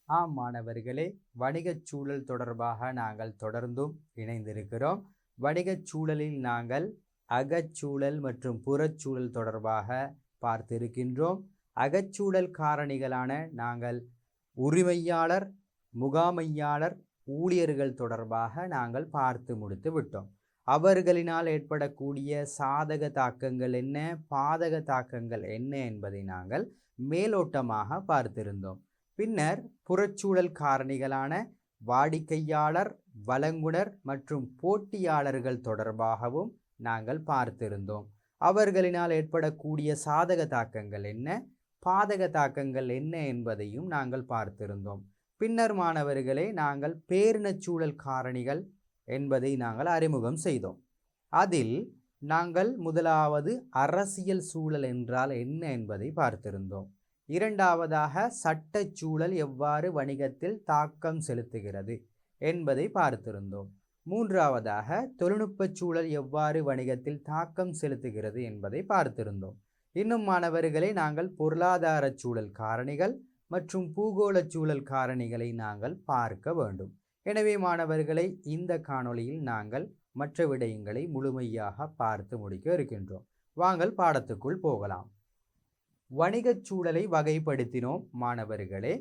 ஆம் மாணவர்களே, வணிகச் சூழல் தொடர்பாக நாங்கள் தொடர்ந்தும் இணைந்திருக்கிறோம். வணிகச் சூழலில் நாங்கள் அகச்சூழல் மற்றும் புறச்சூழல் தொடர்பாக பார்த்திருக்கின்றோம். அகச்சூழல் காரணிகளான நாங்கள் உரிமையாளர், முகாமையாளர், ஊழியர்கள் தொடர்பாக நாங்கள் பார்த்து முடித்து விட்டோம். அவர்களினால் ஏற்படக்கூடிய சாதக தாக்கங்கள் என்ன, பாதக தாக்கங்கள் என்ன என்பதை நாங்கள் மேலோட்டமாக பார்த்திருந்தோம். பின்னர் புறச்சூழல் காரணிகளான வாடிக்கையாளர், வழங்குனர் மற்றும் போட்டியாளர்கள் தொடர்பாகவும் நாங்கள் பார்த்திருந்தோம். அவர்களினால் ஏற்படக்கூடிய சாதக தாக்கங்கள் என்ன, பாதக தாக்கங்கள் என்ன என்பதையும் நாங்கள் பார்த்திருந்தோம். பின்னர் மாணவர்களே, நாங்கள் பேரினச்சூழல் காரணிகள் என்பதை நாங்கள் அறிமுகம் செய்தோம். அதில் நாங்கள் முதலாவது அரசியல் சூழல் என்றால் என்ன என்பதை பார்த்திருந்தோம். இரண்டாவதாக சட்டச்சூழல் எவ்வாறு வணிகத்தில் தாக்கம் செலுத்துகிறது என்பதை பார்த்திருந்தோம். மூன்றாவதாக தொழில்நுட்பச் சூழல் எவ்வாறு வணிகத்தில் தாக்கம் செலுத்துகிறது என்பதை பார்த்திருந்தோம். இன்னும் மாணவர்களே, நாங்கள் பொருளாதார சூழல் காரணிகள் மற்றும் பூகோள சூழல் காரணிகளை நாங்கள் பார்க்க வேண்டும். எனவே மாணவர்களை, இந்த காணொளியில் நாங்கள் மற்ற விடயங்களை முழுமையாக பார்த்து முடிக்க இருக்கின்றோம். வாங்கள் பாடத்துக்குள் போகலாம். வணிகச் சூழலை வகைப்படுத்தினோம் மாணவர்களே.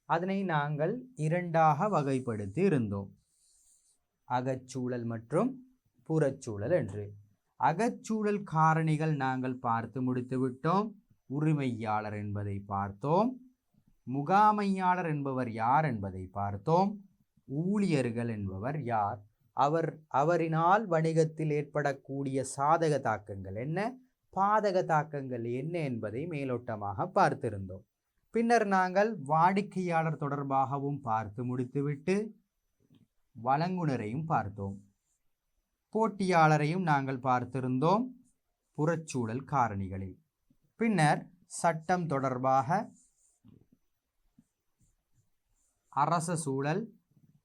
அதனை நாங்கள் இரண்டாக வகைப்படுத்தி இருந்தோம், அகச்சூழல் மற்றும் புறச்சூழல் என்று. அகச்சூழல் காரணிகள் நாங்கள் பார்த்து முடித்து விட்டோம். உரிமையாளர் என்பதை பார்த்தோம், முகாமையாளர் என்பவர் யார் என்பதை பார்த்தோம், ஊழியர்கள் என்பவர் யார், அவரினால் வணிகத்தில் ஏற்படக்கூடிய சாதக தாக்கங்கள் என்ன, பாதக தாக்கங்கள் என்ன என்பதை மேலோட்டமாக பார்த்திருந்தோம். பின்னர் நாங்கள் வாடிக்கையாளர் தொடர்பாகவும் பார்த்து முடித்துவிட்டு வழங்குனரையும் பார்த்தோம், போட்டியாளரையும் நாங்கள் பார்த்திருந்தோம் புறச்சூழல் காரணிகளில். பின்னர் சட்டம் தொடர்பாக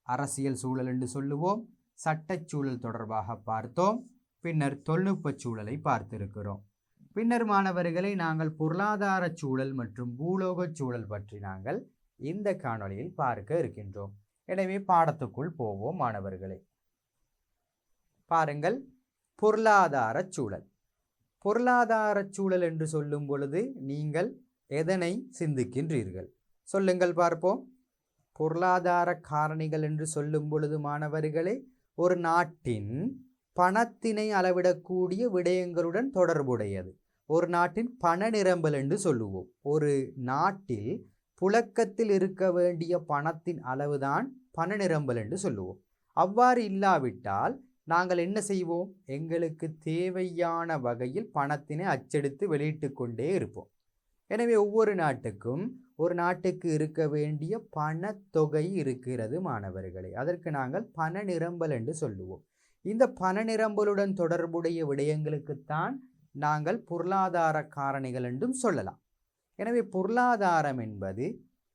அரசியல் சூழல் என்று சொல்லுவோம், சட்டச்சூழல் தொடர்பாக பார்த்தோம். பின்னர் தொழில்நுட்ப சூழலை பார்த்திருக்கிறோம். பின்னர் மாணவர்களை, நாங்கள் பொருளாதார சூழல் மற்றும் பூலோக சூழல் பற்றி நாங்கள் இந்த காணொளியில் பார்க்க இருக்கின்றோம். எனவே பாடத்துக்குள் போவோம் மாணவர்களே. பாருங்கள், பொருளாதார சூழல். பொருளாதார சூழல் என்று சொல்லும் பொழுது நீங்கள் எதனை சிந்திக்கின்றீர்கள்? சொல்லுங்கள் பார்ப்போம். பொருளாதார காரணிகள் என்று சொல்லும் பொழுது மாணவர்களே, ஒரு நாட்டின் பணத்தினை அளவிடக்கூடிய விடயங்களுடன் தொடர்புடையது. ஒரு நாட்டின் பண நிரம்பல் என்று சொல்லுவோம். ஒரு நாட்டில் புழக்கத்தில் இருக்க வேண்டிய பணத்தின் அளவுதான் பண நிரம்பல் என்று சொல்லுவோம். அவ்வாறு இல்லாவிட்டால் நாங்கள் என்ன செய்வோம்? எங்களுக்கு தேவையான வகையில் பணத்தினை அச்சடித்து வெளியிட்டு கொண்டே இருப்போம். எனவே ஒவ்வொரு நாட்டுக்கும் ஒரு நாட்டுக்கு இருக்க வேண்டிய பணத்தொகை இருக்கிறது மாணவர்களே. அதற்கு நாங்கள் பண நிரம்பல் என்று சொல்லுவோம். இந்த பண நிரம்பலுடன் தொடர்புடைய விடயங்களுக்குத்தான் நாங்கள் பொருளாதார காரணிகள் என்றும் சொல்லலாம். எனவே பொருளாதாரம் என்பது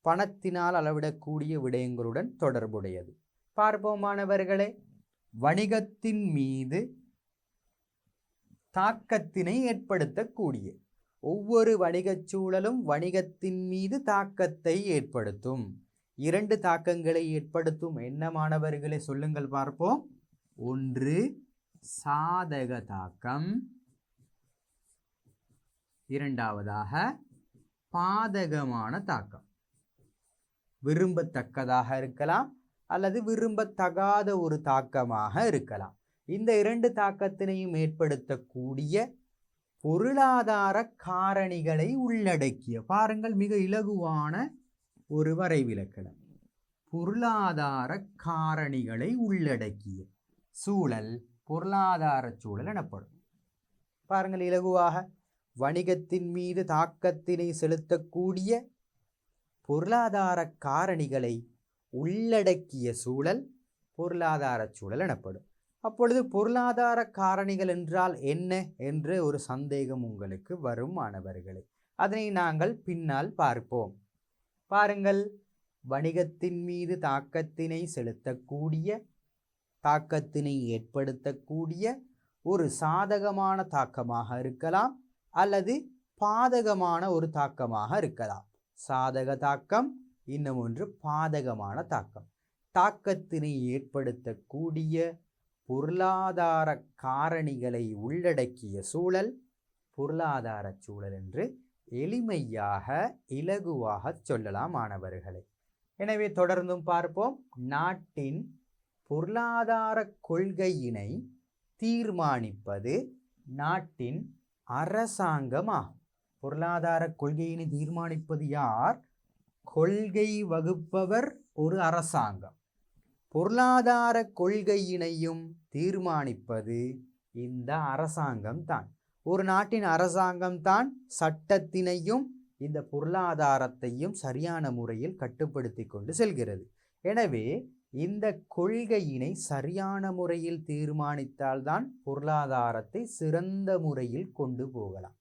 பணத்தினால் அளவிடக்கூடிய விடயங்களுடன் தொடர்புடையது. பார்ப்போம் மாணவர்களே. வணிகத்தின் மீது தாக்கத்தினை ஏற்படுத்தக்கூடிய ஒவ்வொரு வணிகச் சூழலும் வணிகத்தின் மீது தாக்கத்தை ஏற்படுத்தும். இரண்டு தாக்கங்களை ஏற்படுத்தும். என்ன மாணவர்களே, சொல்லுங்கள் பார்ப்போம். ஒன்று சாதக தாக்கம், இரண்டாவதாக பாதகமான தாக்கம். விரும்பத்தக்கதாக இருக்கலாம் அல்லது விரும்பத்தகாத ஒரு தாக்கமாக இருக்கலாம். இந்த இரண்டு தாக்கத்தினையும் ஏற்படுத்தக்கூடிய பொருளாதார காரணிகளை உள்ளடக்கிய, பாருங்கள் மிக இலகுவான ஒரு வரைவிலக்கணம், பொருளாதார காரணிகளை உள்ளடக்கிய சூழல் பொருளாதார சூழல் எனப்படும். பாருங்கள், இலகுவாக வணிகத்தின் மீது தாக்கத்தினை செலுத்தக்கூடிய பொருளாதார காரணிகளை உள்ளடக்கிய சூழல் பொருளாதார சூழல் எனப்படும். அப்பொழுது பொருளாதார காரணிகள் என்றால் என்ன என்ற ஒரு சந்தேகம் உங்களுக்கு வரும் மாணவர்களே. அதனை நாங்கள் பின்னால் பார்ப்போம். பாருங்கள், வணிகத்தின் மீது தாக்கத்தினை செலுத்தக்கூடிய, தாக்கத்தினை ஏற்படுத்தக்கூடிய ஒரு சாதகமான தாக்கமாக இருக்கலாம் அல்லது பாதகமான ஒரு தாக்கமாக இருக்கலாம். சாதக தாக்கம் இன்னும் ஒன்று பாதகமான தாக்கம். தாக்கத்தினை ஏற்படுத்தக்கூடிய பொருளாதார காரணிகளை உள்ளடக்கிய சூழல் பொருளாதார சூழல் என்று எளிமையாக இலகுவாக சொல்லலாம் மாணவர்களே. எனவே தொடர்ந்தும் பார்ப்போம். நாட்டின் பொருளாதார கொள்கையினை தீர்மானிப்பது நாட்டின் அரசாங்கமாகும். பொருளாதார கொள்கையினை தீர்மானிப்பது யார்? கொள்கை வகுப்பவர் ஒரு அரசாங்கம். பொருளாதார கொள்கையினையும் தீர்மானிப்பது இந்த அரசாங்கம் தான். ஒரு நாட்டின் அரசாங்கம் தான் சட்டத்தினையும் இந்த பொருளாதாரத்தையும் சரியான முறையில் கட்டுப்படுத்தி கொண்டு செல்கிறது. எனவே இந்த கொள்கையினை சரியான முறையில் தீர்மானித்தால்தான் பொருளாதாரத்தை சிறந்த முறையில் கொண்டு போகலாம்.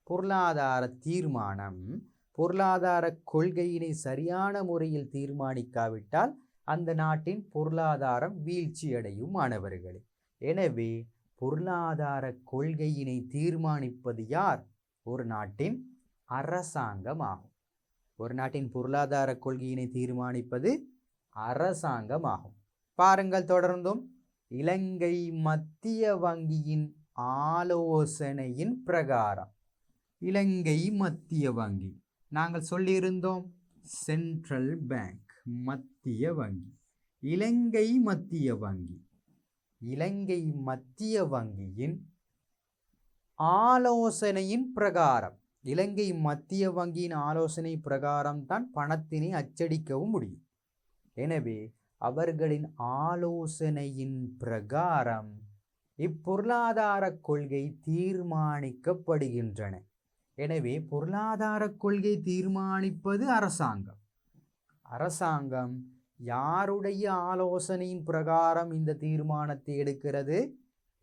பொருளாதார தீர்மானம் பொருளாதார கொள்கையினை சரியான முறையில் தீர்மானிக்காவிட்டால் அந்த நாட்டின் பொருளாதாரம் வீழ்ச்சியடையும் மாணவர்களே. எனவே பொருளாதார கொள்கையினை தீர்மானிப்பது யார்? ஒரு நாட்டின் அரசாங்கமாகும். ஒரு நாட்டின் பொருளாதார கொள்கையினை தீர்மானிப்பது அரசாங்கமாகும். பாருங்கள் தொடர்ந்தும். இலங்கை மத்திய வங்கியின் ஆலோசனையின் பிரகாரம். இலங்கை மத்திய வங்கி நாங்கள் சொல்லியிருந்தோம் சென்ட்ரல் பேங்க், மத்திய வங்கி. இலங்கை மத்திய வங்கி, இலங்கை மத்திய வங்கியின் ஆலோசனையின் பிரகாரம், இலங்கை மத்திய வங்கியின் ஆலோசனை பிரகாரம் தான் பணத்தினை அச்சடிக்கவும் முடியும். எனவே அவர்களின் ஆலோசனையின் பிரகாரம் இப்பொருளாதார கொள்கை தீர்மானிக்கப்படுகின்றன. எனவே பொருளாதார கொள்கை தீர்மானிப்பது அரசாங்கம். அரசாங்கம் யாருடைய ஆலோசனையின் பிரகாரம் இந்த தீர்மானத்தை எடுக்கிறது?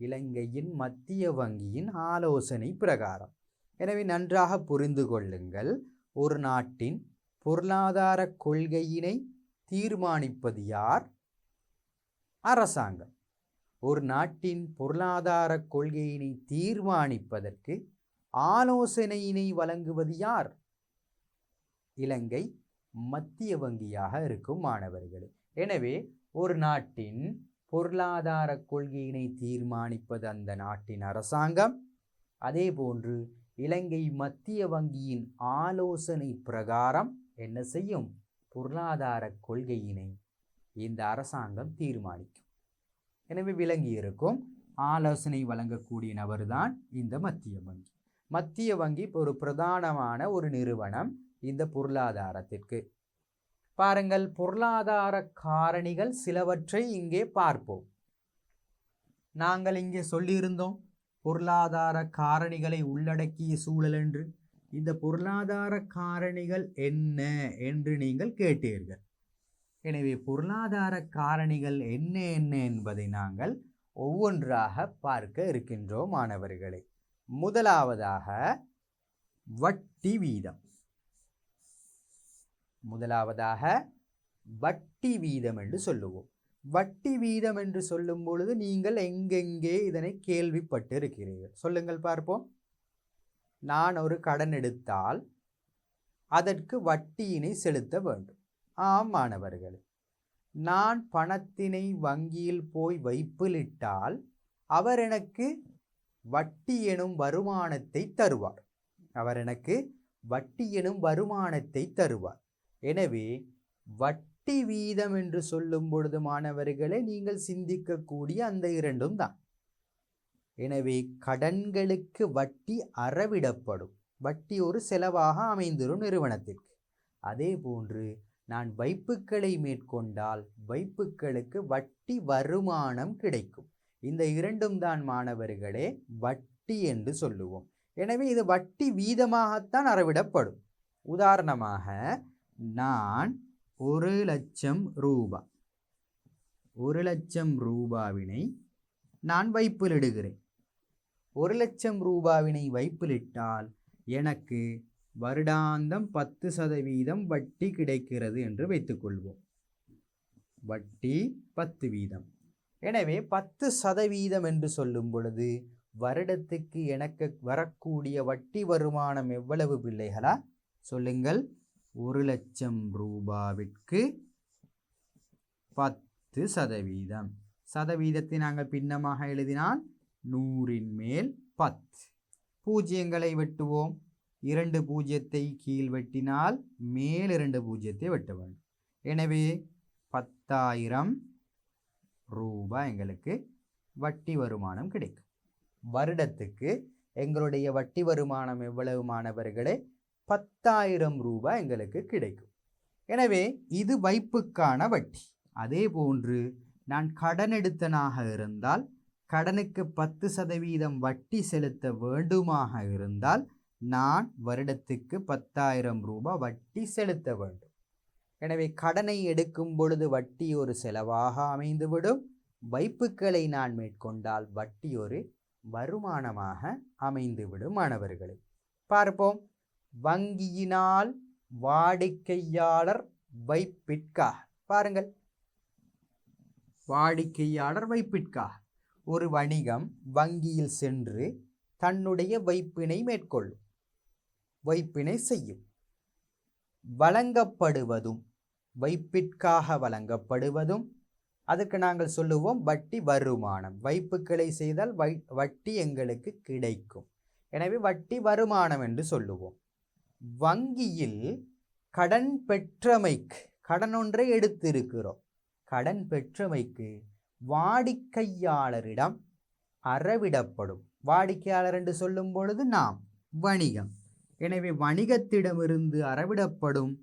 இலங்கையின் மத்திய வங்கியின் ஆலோசனை பிரகாரம். எனவே நன்றாக புரிந்து கொள்ளுங்கள். ஒரு நாட்டின் பொருளாதார கொள்கையினை தீர்மானிப்பது யார்? அரசாங்கம். ஒரு நாட்டின் பொருளாதார கொள்கையினை தீர்மானிப்பதற்கு ஆலோசனையினை வழங்குவது யார்? இலங்கை மத்திய வங்கியாக இருக்கும் மாணவர்களே. எனவே ஒரு நாட்டின் பொருளாதார கொள்கையினை தீர்மானிப்பது அந்த நாட்டின் அரசாங்கம். அதே போன்று இலங்கை மத்திய வங்கியின் ஆலோசனை பிரகாரம் என்ன செய்யும்? பொருளாதார கொள்கையினை இந்த அரசாங்கம் தீர்மானிக்கும். எனவே விளங்கி இருக்கும். ஆலோசனை வழங்கக்கூடிய நபர்தான் இந்த மத்திய வங்கி. மத்திய வங்கி ஒரு பிரதானமான ஒரு நிறுவனம் இந்த பொருளாதாரத்திற்கு. பாருங்கள், பொருளாதார காரணிகள் சிலவற்றை இங்கே பார்ப்போம். நாங்கள் இங்கே சொல்லியிருந்தோம் பொருளாதார காரணிகளை உள்ளடக்கிய சூழல் என்று. இந்த பொருளாதார காரணிகள் என்ன என்று நீங்கள் கேட்டீர்கள். எனவே பொருளாதார காரணிகள் என்ன என்ன என்பதை நாங்கள் ஒவ்வொன்றாக பார்க்க இருக்கின்றோம் மாணவர்களே. முதலாவதாக வட்டி வீதம். முதலாவதாக வட்டி வீதம் என்று சொல்லுவோம். வட்டி வீதம் என்று சொல்லும் பொழுது நீங்கள் எங்கெங்கே இதனை கேள்விப்பட்டு இருக்கிறீர்கள்? சொல்லுங்கள் பார்ப்போம். நான் ஒரு கடன் எடுத்தால் அதற்கு வட்டியினை செலுத்த வேண்டும். ஆம் மாணவர்களே. நான் பணத்தினை வங்கியில் போய் வைப்பிலிட்டால் அவர் எனக்கு வட்டி எனும் வருமானத்தை தருவார். அவர் எனக்கு வட்டி எனும் வருமானத்தை தருவார். எனவே வட்டி வீதம் என்று சொல்லும் பொழுது மாணவர்களே நீங்கள் சிந்திக்கக்கூடிய அந்த இரண்டும் தான். எனவே கடன்களுக்கு வட்டி அறவிடப்படும். வட்டி ஒரு செலவாக அமைந்திரும் நிறுவனத்திற்கு. அதே போன்று நான் வைப்புக்களை மேற்கொண்டால் வைப்புக்களுக்கு வட்டி வருமானம் கிடைக்கும். இந்த இரண்டும் தான் மாணவர்களே வட்டி என்று சொல்லுவோம். எனவே இது வட்டி வீதமாகத்தான் அறவிடப்படும். உதாரணமாக நான் 1,00,000 ரூபாய், 1,00,000 ரூபாவினை நான் வைப்பிலிடுகிறேன். 1,00,000 ரூபாவினை வைப்பிலிட்டால் எனக்கு வருடாந்தம் 10% வட்டி கிடைக்கிறது என்று வைத்துக்கொள்வோம். வட்டி 10%. எனவே 10% என்று சொல்லும் பொழுது வருடத்துக்கு எனக்கு வரக்கூடிய வட்டி வருமானம் எவ்வளவு பிள்ளைகளா? சொல்லுங்கள். 1,00,000 ரூபாவிற்கு 10%. சதவீதத்தை நாங்கள் பின்னமாக எழுதினால் 100ன் மேல் 10. பூஜ்ஜியங்களை வெட்டுவோம். 2 பூஜ்ஜியத்தை கீழ் வெட்டினால் மேல் 2 பூஜ்ஜியத்தை வெட்ட வேண்டும். எனவே 10,000 ரூபாய் எங்களுக்கு வட்டி வருமானம் கிடைக்கும். வருடத்துக்கு எங்களுடைய வட்டி வருமானம் எவ்வளவு மாணவர்களே? 10,000 ரூபாய் எங்களுக்கு கிடைக்கும். எனவே இது வைப்புக்கான வட்டி. அதே போன்று நான் கடன் எடுத்தனாக இருந்தால் கடனுக்கு 10% வட்டி செலுத்த வேண்டுமாக இருந்தால் நான் வருடத்துக்கு 10,000 ரூபாய் வட்டி செலுத்த வேண்டும். எனவே கடனை எடுக்கும் பொழுது வட்டி ஒரு செலவாக அமைந்துவிடும். வைப்புகளை நான் மேற்கொண்டால் வட்டி ஒரு வருமானமாக அமைந்துவிடும். மாணவர்களை பார்ப்போம். வங்கியினால் வாடிக்கையாளர் வைப்பிற்காக பாருங்கள். வாடிக்கையாளர் வைப்பிற்காக ஒரு வணிகம் வங்கியில் சென்று தன்னுடைய வைப்பினை மேற்கொள்ளும், வைப்பினை செய்யும். வழங்கப்படுவதும் வைப்பிற்காக வழங்கப்படுவதும் அதுக்கு நாங்கள் சொல்லுவோம் வட்டி வருமானம். வைப்புகளை செய்தால் வட்டி எங்களுக்கு கிடைக்கும். எனவே வட்டி வருமானம் என்று சொல்லுவோம். வங்கியில் கடன் பெற்றமைக்கு கடன் ஒன்றை எடுத்திருக்கிறோம். கடன் பெற்றமைக்கு வாடிக்கையாளரிடம் அறவிடப்படும். வாடிக்கையாளர் என்று சொல்லும் பொழுது நாம் வணிகம். எனவே வணிகத்திடமிருந்து அறவிடப்படும்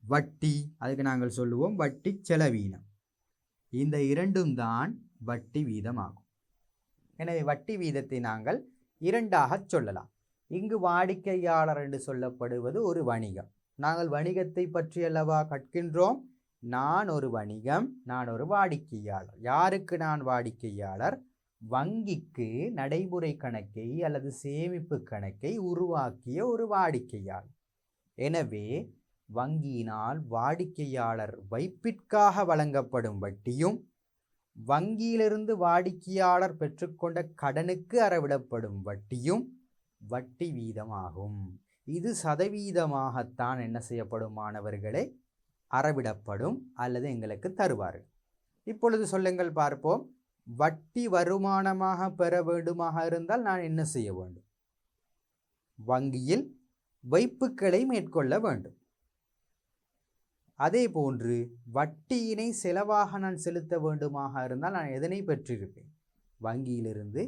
வட்டி, அதுக்கு நாங்கள் சொல்லுவோம் வட்டி செலவீனம். இந்த இரண்டும் தான் வட்டி வீதமாகும். எனவே வட்டி வீதத்தை நாங்கள் இரண்டாக சொல்லலாம். இங்கு வாடிக்கையாளர் என்று சொல்லப்படுவது ஒரு வணிகம். நாங்கள் வணிகத்தை பற்றி அல்லவா கற்கின்றோம். நான் ஒரு வணிகம், நான் ஒரு வாடிக்கையாளர். யாருக்கு நான் வாடிக்கையாளர்? வங்கிக்கு நடைமுறை கணக்கை அல்லது சேமிப்பு கணக்கை உருவாக்கிய ஒரு வாடிக்கையாளர். எனவே வங்கியினால் வாடிக்கையாளர் வைப்பிற்காக வழங்கப்படும் வட்டியும் வங்கியிலிருந்து வாடிக்கையாளர் பெற்றுக்கொண்ட கடனுக்கு அறவிடப்படும் வட்டியும் வட்டி வீதமாகும். இது சதவீதமாகத்தான் என்ன செய்யப்படும் மாணவர்களே? அறவிடப்படும் அல்லது எங்களுக்கு தருவார்கள். இப்பொழுது சொல்லுங்கள் பார்ப்போம். வட்டி வருமானமாக பெற வேண்டுமாக இருந்தால் நான் என்ன செய்ய வேண்டும்? வங்கியில் வைப்புகளை மேற்கொள்ள வேண்டும். அதே போன்று வட்டியினை செலவாக நான் செலுத்த வேண்டுமாக இருந்தால் நான் எதனை பெற்றிருப்பேன்? வங்கியிலிருந்து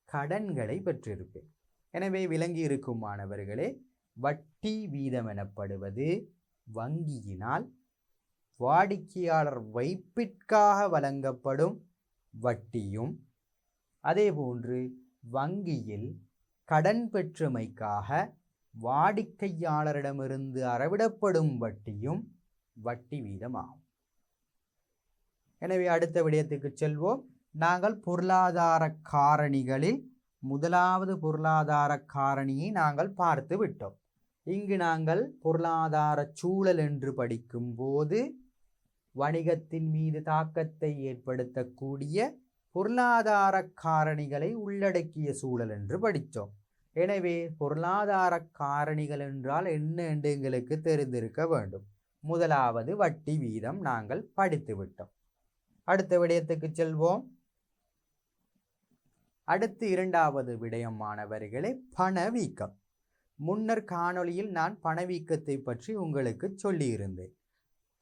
கடன்களை பெற்றிருப்பேன். எனவே விளங்கி இருக்கும் மாணவர்களே, வட்டி வீதம் எனப்படுவது வங்கியினால் வாடிக்கையாளர் வைப்பிற்காக வழங்கப்படும் வட்டியும் அதேபோன்று வங்கியில் கடன் பெற்றமைக்காக வாடிக்கையாளரிடமிருந்து அறவிடப்படும் வட்டியும் வட்டி வீதமாகும். எனவே அடுத்த விடயத்துக்கு செல்வோம். நாங்கள் பொருளாதார காரணிகளில் முதலாவது பொருளாதார காரணியை நாங்கள் பார்த்து விட்டோம். இங்கு நாங்கள் பொருளாதார சூழல் என்று படிக்கும் போது வணிகத்தின் மீது தாக்கத்தை ஏற்படுத்தக்கூடிய பொருளாதார காரணிகளை உள்ளடக்கிய சூழல் என்று படித்தோம். எனவே பொருளாதார காரணிகள் என்றால் என்ன என்று எங்களுக்கு தெரிந்திருக்க வேண்டும். முதலாவது வட்டி வீதம் நாங்கள் படித்து விட்டோம். அடுத்த விடயத்துக்கு செல்வோம். அடுத்து இரண்டாவது விடயம் மாணவர்களே, பணவீக்கம். முன்னர் காணொளியில் நான் பணவீக்கத்தை பற்றி உங்களுக்கு சொல்லியிருந்தேன்.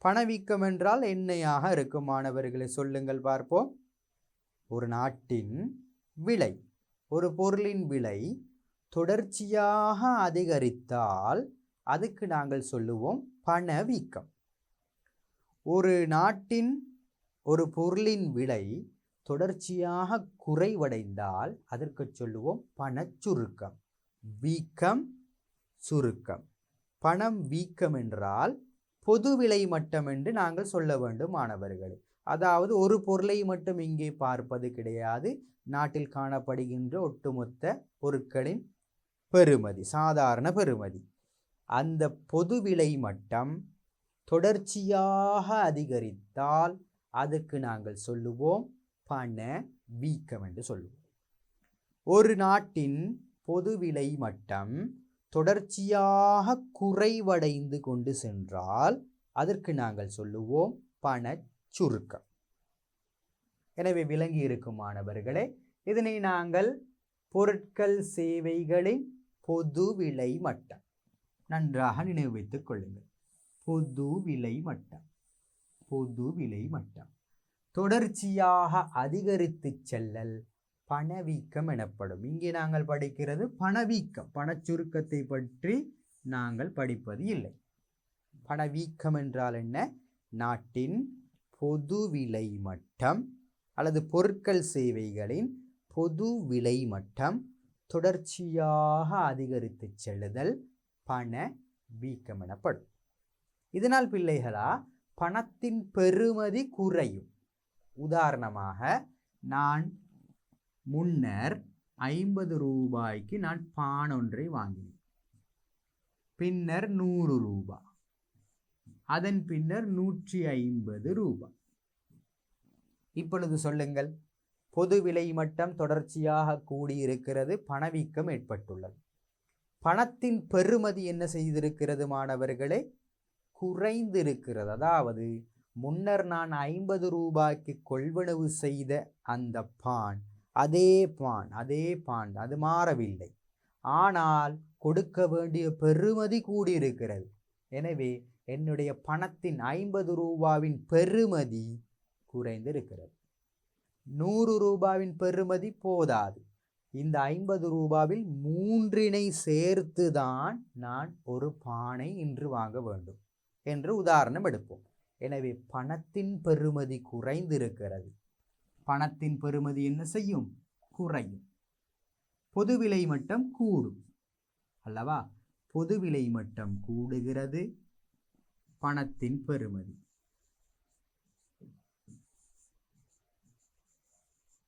பணவீக்கம் என்றால் என்னையாக இருக்கும் மாணவர்களை சொல்லுங்கள் பார்ப்போம். ஒரு நாட்டின் விலை, ஒரு பொருளின் விலை தொடர்ச்சியாக அதிகரித்தால் அதுக்கு நாங்கள் சொல்லுவோம் பணவீக்கம். ஒரு நாட்டின் ஒரு பொருளின் விலை தொடர்ச்சியாக குறைவடைந்தால் அதற்கு சொல்லுவோம் பணச்சுருக்கம். வீக்கம், சுருக்கம். பணம் வீக்கம் என்றால் பொது விலை மட்டம் என்று நாங்கள் சொல்ல வேண்டும் மாணவர்களே. அதாவது ஒரு பொருளை மட்டும் இங்கே பார்ப்பது கிடையாது. நாட்டில் காணப்படுகின்ற ஒட்டுமொத்த பொருட்களின் பெறுமதி, சாதாரண பெறுமதி. அந்த பொது விலை மட்டம் தொடர்ச்சியாக அதிகரித்தால் அதுக்கு நாங்கள் சொல்லுவோம் பண வீக்கம் என்று சொல்லுவோம். ஒரு நாட்டின் பொது விலை மட்டம் தொடர்ச்சியாக குறைவடைந்து கொண்டு சென்றால் அதற்கு நாங்கள் சொல்லுவோம் பணச்சுருக்கம். எனவே விளங்கி இருக்கும் மாணவர்களே, இதனை நாங்கள் பொருட்கள் சேவைகளின் பொது விலை மட்டம், நன்றாக நினைவு வைத்துக் கொள்ளுங்கள். பொது விலை மட்டம், பொது விலை மட்டம் தொடர்ச்சியாக அதிகரித்து செல்லல் பணவீக்கம் எனப்படும். இங்கே நாங்கள் படிக்கிறது பணவீக்கம், பணச்சுருக்கத்தை பற்றி நாங்கள் படிப்பது இல்லை. பணவீக்கம் என்றால் என்ன? நாட்டின் பொது விலை மட்டம் அல்லது பொருட்கள் சேவைகளின் பொது விலை மட்டம் தொடர்ச்சியாக அதிகரித்து செல்லுதல் பண வீக்கம் எனப்படும். இதனால் பிள்ளைகளா பணத்தின் பெறுமதி குறையும். உதாரணமாக, நான் முன்னர் 50 ரூபாய்க்கு நான் பான் ஒன்றை வாங்கினேன். பின்னர் 100 ரூபாய், அதன் பின்னர் 150 ரூபாய். இப்பொழுது சொல்லுங்கள், பொது விலை மட்டம் தொடர்ச்சியாக கூடியிருக்கிறது, பணவீக்கம் ஏற்பட்டுள்ளது. பணத்தின் பெறுமதி என்ன செய்திருக்கிறது மாணவர்களே? குறைந்திருக்கிறது. அதாவது முன்னர் நான் 50 ரூபாய்க்கு கொள்வனவு செய்த அந்த பான் அதே பான் அது மாறவில்லை. ஆனால் கொடுக்க வேண்டிய பெறுமதி கூடியிருக்கிறது. எனவே என்னுடைய பணத்தின் 50 ரூபாவின் பெறுமதி குறைந்திருக்கிறது. 100 ரூபாவின் பெறுமதி போதாது. இந்த 50 ரூபாவில் 3 சேர்த்துதான் நான் ஒரு பானை இன்று வாங்க வேண்டும் என்று உதாரணம் எடுப்போம். எனவே பணத்தின் பெறுமதி குறைந்திருக்கிறது. பணத்தின் பெறுமதி என்ன செய்யும்? குறையும். பொது விலை மட்டம் கூடும் அல்லவா? பொது விலை மட்டம் கூடுகிறது, பணத்தின் பெறுமதி,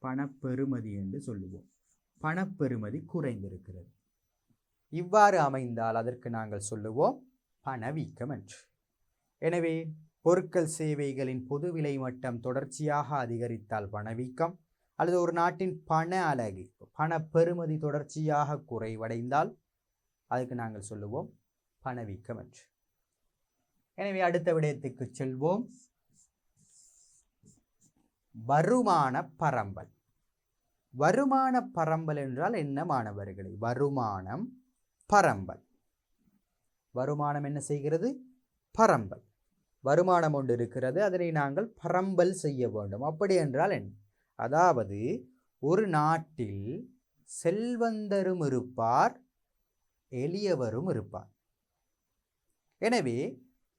பணப்பெறுமதி என்று சொல்லுவோம், பணப்பெறுமதி குறைந்திருக்கிறது. இவ்வாறு அமைந்தால் அதற்கு நாங்கள் சொல்லுவோம் பணவீக்கம் என்று. எனவே பொருட்கள் சேவைகளின் பொது விலை மட்டம் தொடர்ச்சியாக அதிகரித்தால் பணவீக்கம், அல்லது ஒரு நாட்டின் பண அலகு பணப்பெறுமதி தொடர்ச்சியாக குறைவடைந்தால் அதுக்கு நாங்கள் சொல்லுவோம் பணவீக்கம் என்று. எனவே அடுத்த விடயத்துக்கு செல்வோம். வருமான பரம்பல். வருமான பரம்பல் என்றால் என்ன மாணவர்களே? வருமானம் பரம்பல். வருமானம் என்ன செய்கிறது? பரம்பல். வருமானம் ஒன்று இருக்கிறது, அதனை நாங்கள் பரம்பல் செய்ய வேண்டும். அப்படி என்றால் என்ன? அதாவது ஒரு நாட்டில் செல்வந்தரும் இருப்பார், எளியவரும் இருப்பார். எனவே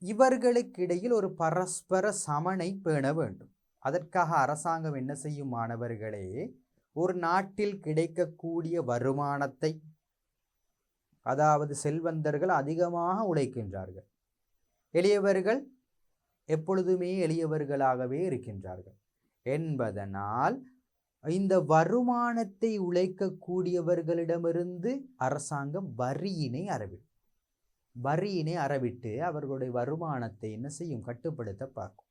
இவர்களுக்கு இடையில் ஒரு பரஸ்பர சமனை பேண வேண்டும். அதற்காக அரசாங்கம் என்ன செய்யும் மாணவர்களே? ஒரு நாட்டில் கிடைக்கக்கூடிய வருமானத்தை, அதாவது செல்வந்தர்கள் அதிகமாக உழைக்கின்றார்கள், எளியவர்கள் எப்பொழுதுமே எளியவர்களாகவே இருக்கின்றார்கள் என்பதனால் இந்த வருமானத்தை உழைக்கக்கூடியவர்களிடமிருந்து அரசாங்கம் வரியினை அறவிட்டு அவர்களுடைய வருமானத்தை என்ன செய்யும்? கட்டுப்படுத்த பார்க்கும்.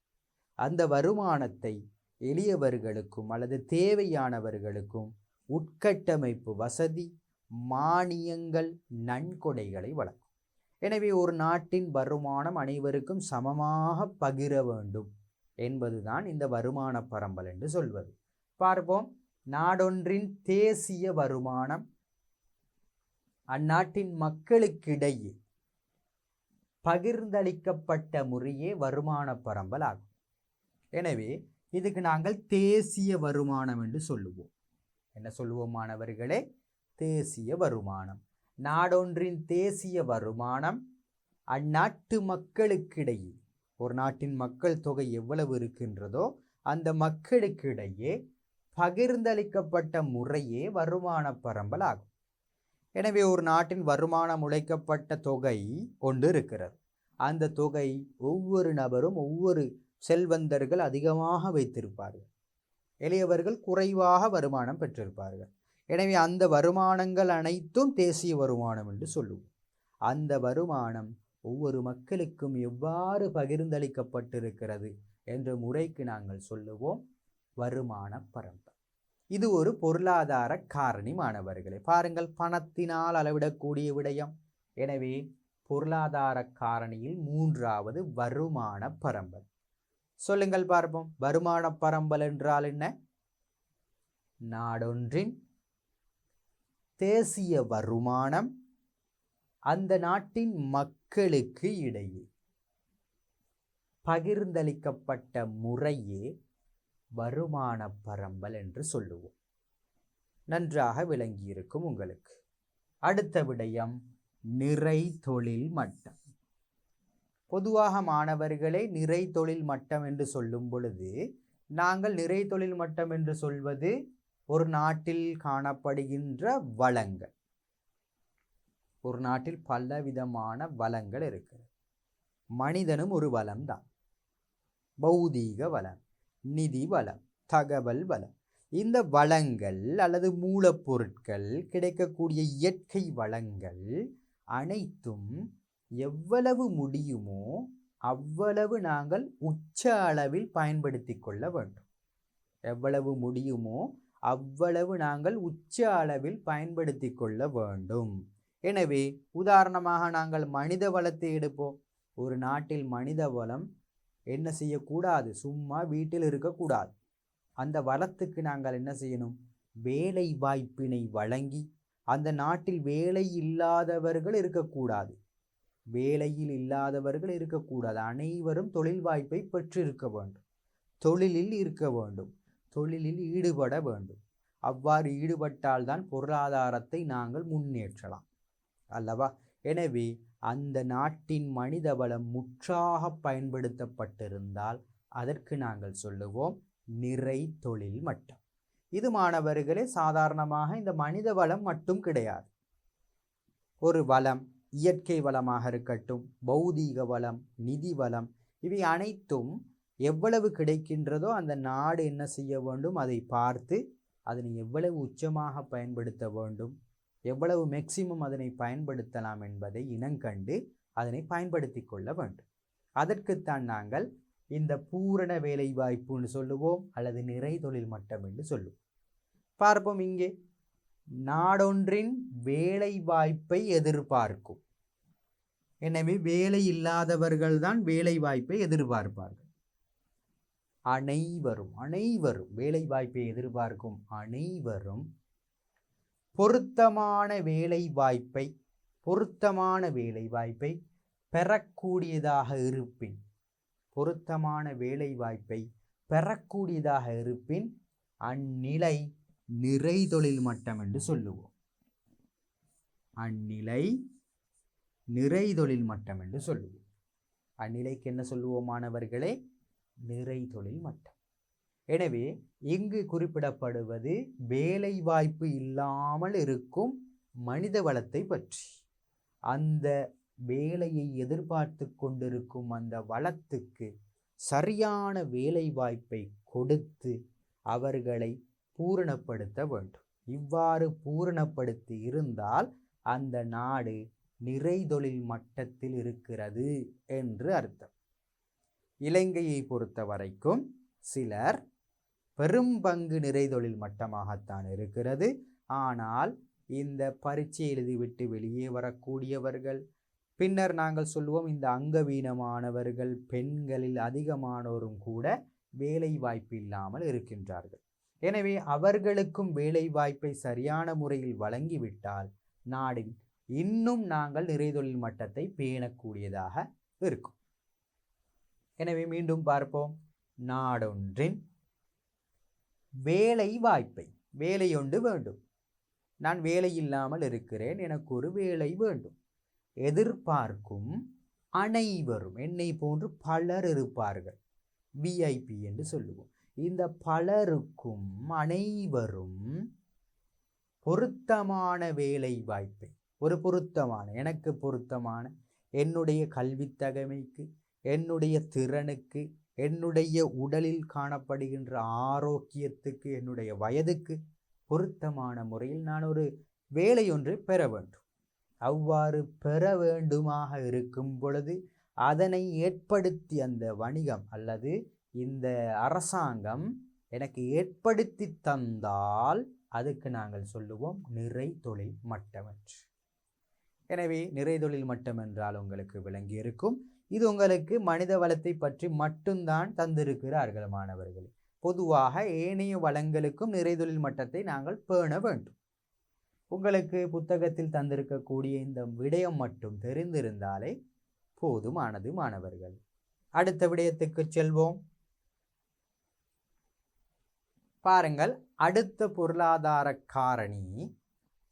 அந்த வருமானத்தை எளியவர்களுக்கும் அல்லது தேவையானவர்களுக்கும் உட்கட்டமைப்பு வசதி, மானியங்கள், நன்கொடைகளை வழங்கும். எனவே ஒரு நாட்டின் வருமானம் அனைவருக்கும் சமமாக பகிர வேண்டும் என்பதுதான் இந்த வருமான பரம்பல் என்று சொல்வது. பார்ப்போம். நாடொன்றின் தேசிய வருமானம் அந்நாட்டின் மக்களுக்கிடையே பகிர்ந்தளிக்கப்பட்ட முறையே வருமான பரம்பல் ஆகும். எனவே இதுக்கு நாங்கள் தேசிய வருமானம் என்று சொல்லுவோம். என்ன சொல்லுவோம் மாணவர்களே? தேசிய வருமானம். நாடொன்றின் தேசிய வருமானம் அந்நாட்டு மக்களுக்கிடையே, ஒரு நாட்டின் மக்கள் தொகை எவ்வளவு இருக்கின்றதோ அந்த மக்களுக்கிடையே பகிர்ந்தளிக்கப்பட்ட முறையே வருமான பரம்பல் ஆகும். எனவே ஒரு நாட்டின் வருமானம் உழைக்கப்பட்ட தொகை ஒன்று இருக்கிறது. அந்த தொகை ஒவ்வொரு நபரும், ஒவ்வொரு செல்வந்தர்கள் அதிகமாக வைத்திருப்பார்கள், எளியவர்கள் குறைவாக வருமானம் பெற்றிருப்பார்கள். எனவே அந்த வருமானங்கள் அனைத்தும் தேசிய வருமானம் என்று சொல்லுவோம். அந்த வருமானம் ஒவ்வொரு மக்களுக்கும் எவ்வாறு பகிர்ந்தளிக்கப்பட்டிருக்கிறது என்ற முறைக்கு நாங்கள் சொல்லுவோம் வருமான பரம்பல். இது ஒரு பொருளாதார காரணி மாணவர்களே. பாருங்கள், பணத்தினால் அளவிடக்கூடிய விடயம் எனவே பொருளாதார காரணியில் மூன்றாவது வருமான பரம்பல். சொல்லுங்கள் பார்ப்போம், வருமான பரம்பல் என்றால் என்ன? நாடொன்றின் தேசிய வருமானம் அந்த நாட்டின் மக்களுக்கு இடையே பகிர்ந்தளிக்கப்பட்ட முறையே வருமான பரம்பல் என்று சொல்லுவோம். நன்றாக விளங்கியிருக்கும் உங்களுக்கு. அடுத்த விடயம் நிறை தொழில் மட்டம். பொதுவாக மாணவர்களே, நிறை தொழில் மட்டம் என்று சொல்லும் பொழுது நாங்கள் நிறை தொழில் மட்டம் என்று சொல்வது ஒரு நாட்டில் காணப்படுகின்ற வளங்கள். ஒரு நாட்டில் பலவிதமான வளங்கள் இருக்கிறது. மனிதனும் ஒரு வளம்தான். பௌதீக வளம், நிதி வளம், தகவல் வளம். இந்த வளங்கள் அல்லது மூலப்பொருட்கள், கிடைக்கக்கூடிய இயற்கை வளங்கள் அனைத்தும் எவ்வளவு முடியுமோ அவ்வளவு நாங்கள் உச்ச அளவில் பயன்படுத்தி கொள்ள வேண்டும். எவ்வளவு முடியுமோ அவ்வளவு நாங்கள் உச்ச அளவில் பயன்படுத்தி கொள்ள வேண்டும். எனவே உதாரணமாக நாங்கள் மனித வளத்தை எடுப்போம். ஒரு நாட்டில் மனித வளம் என்ன செய்யக்கூடாது? சும்மா வீட்டில் இருக்கக்கூடாது. அந்த வளத்துக்கு நாங்கள் என்ன செய்யணும்? வேலை வாய்ப்பினை வழங்கி அந்த நாட்டில் வேலை இல்லாதவர்கள் இருக்கக்கூடாது. வேலையில் இல்லாதவர்கள் இருக்கக்கூடாது. அனைவரும் தொழில் வாய்ப்பை பெற்றிருக்க வேண்டும். தொழிலில் இருக்க வேண்டும். தொழிலில் ஈடுபட வேண்டும். அவ்வாறு ஈடுபட்டால்தான் பொருளாதாரத்தை நாங்கள் முன்னேற்றலாம் அல்லவா? எனவே அந்த நாட்டின் மனித வளம் முற்றாக பயன்படுத்தப்பட்டிருந்தால் அதற்கு நாங்கள் சொல்லுவோம் நிறை தொழில் மட்டம். இது மாணவர்களே சாதாரணமாக இந்த மனித வளம் மட்டும் கிடையாது. ஒரு வளம், இயற்கை வளமாக இருக்கட்டும், பௌதீக வளம், நிதி வளம், இவை அனைத்தும் எவ்வளவு கிடைக்கின்றதோ அந்த நாடு என்ன செய்ய வேண்டும்? அதை பார்த்து அதனை எவ்வளவு உச்சமாக பயன்படுத்த வேண்டும், எவ்வளவு மேக்சிமம் அதனை பயன்படுத்தலாம் என்பதை இனங்கண்டு அதனை பயன்படுத்தி கொள்ள வேண்டும். அதற்குத்தான் நாங்கள் இந்த பூரண வேலை வாய்ப்புன்னு சொல்லுவோம் அல்லது நிறை தொழில் மட்டம் என்று சொல்லுவோம். பார்ப்போம். இங்கே நாடொன்றின் வேலை வாய்ப்பை எதிர்பார்க்கும். எனவே வேலை இல்லாதவர்கள் தான் வேலை வாய்ப்பை எதிர்பார்ப்பார்கள். அனைவரும் வேலை வாய்ப்பை எதிர்பார்க்கும் அனைவரும் பொருத்தமான வேலை வாய்ப்பை பெறக்கூடியதாக இருப்பின் அந்நிலை நிறை தொழில் மட்டம் என்று சொல்லுவோம். அந்நிலைக்கு என்ன சொல்லுவோம் மாணவர்களே? நிறை தொழில் மட்டம். எனவே இங்கு குறிப்பிடப்படுவது வேலை வாய்ப்பு இல்லாமல் இருக்கும் மனித வளத்தை பற்றி. அந்த வேலையை எதிர்பார்த்து கொண்டிருக்கும் அந்த வளத்துக்கு சரியான வேலை வாய்ப்பை கொடுத்து அவர்களை பூரணப்படுத்த வேண்டும். இவ்வாறு பூரணப்படுத்தி இருந்தால் அந்த நாடு நிறை தொழில் மட்டத்தில் இருக்கிறது என்று அர்த்தம். இலங்கையை பொறுத்த வரைக்கும் சிலர் பெரும்பங்கு நிறை தொழில் மட்டமாகத்தான் இருக்கிறது. ஆனால் இந்த பரீட்சை எழுதிவிட்டு வெளியே வரக்கூடியவர்கள், பின்னர் நாங்கள் சொல்லுவோம் இந்த அங்கவீனமானவர்கள், பெண்களில் அதிகமானோரும் கூட வேலை வாய்ப்பு இல்லாமல் இருக்கின்றார்கள். எனவே அவர்களுக்கும் வேலை வாய்ப்பை சரியான முறையில் வழங்கிவிட்டால் நாடின் இன்னும் நாங்கள் நிறை தொழில் மட்டத்தை பேணக்கூடியதாக இருக்கும். எனவே மீண்டும் பார்ப்போம். நாடொன்றின் வேலை வாய்ப்பை, வேலை ஒன்று வேண்டும். நான் வேலை இல்லாமல் இருக்கிறேன், எனக்கு ஒரு வேலை வேண்டும். எதிர்பார்க்கும் அனைவரும், என்னை போன்று பலர் இருப்பார்கள், விஐபி என்று சொல்லுவோம். இந்த பலருக்கும் அனைவரும் பொருத்தமான வேலை வாய்ப்பை, எனக்கு பொருத்தமான என்னுடைய கல்வித் தகமைக்கு, என்னுடைய திறனுக்கு, என்னுடைய உடலில் காணப்படுகின்ற ஆரோக்கியத்துக்கு, என்னுடைய வயதுக்கு பொருத்தமான முறையில் நான் ஒரு வேலை ஒன்றை பெற வேண்டும். அவ்வாறு பெற வேண்டுமாக இருக்கும் பொழுது அதனை ஏற்படுத்தி அந்த வணிகம் அல்லது இந்த அரசாங்கம் எனக்கு ஏற்படுத்தி தந்தால் அதுக்கு நாங்கள் சொல்லுவோம் நிறை தொழில் மட்டம் என்று. எனவே நிறைதொழில் மட்டம் என்றால் உங்களுக்கு விளங்கி இருக்கும். இது உங்களுக்கு மனித வளத்தை பற்றி மட்டும்தான் தந்திருக்கிறார்கள் மாணவர்களே. பொதுவாக ஏனைய வளங்களுக்கும் நிறைதொழில் மட்டத்தை நாங்கள் பேண வேண்டும். உங்களுக்கு புத்தகத்தில் தந்திருக்கக்கூடிய இந்த விடயம் மட்டும் தெரிந்திருந்தாலே போதுமானது மாணவர்கள். அடுத்த விடயத்துக்கு செல்வோம். பாருங்கள், அடுத்த பொருளாதார காரணி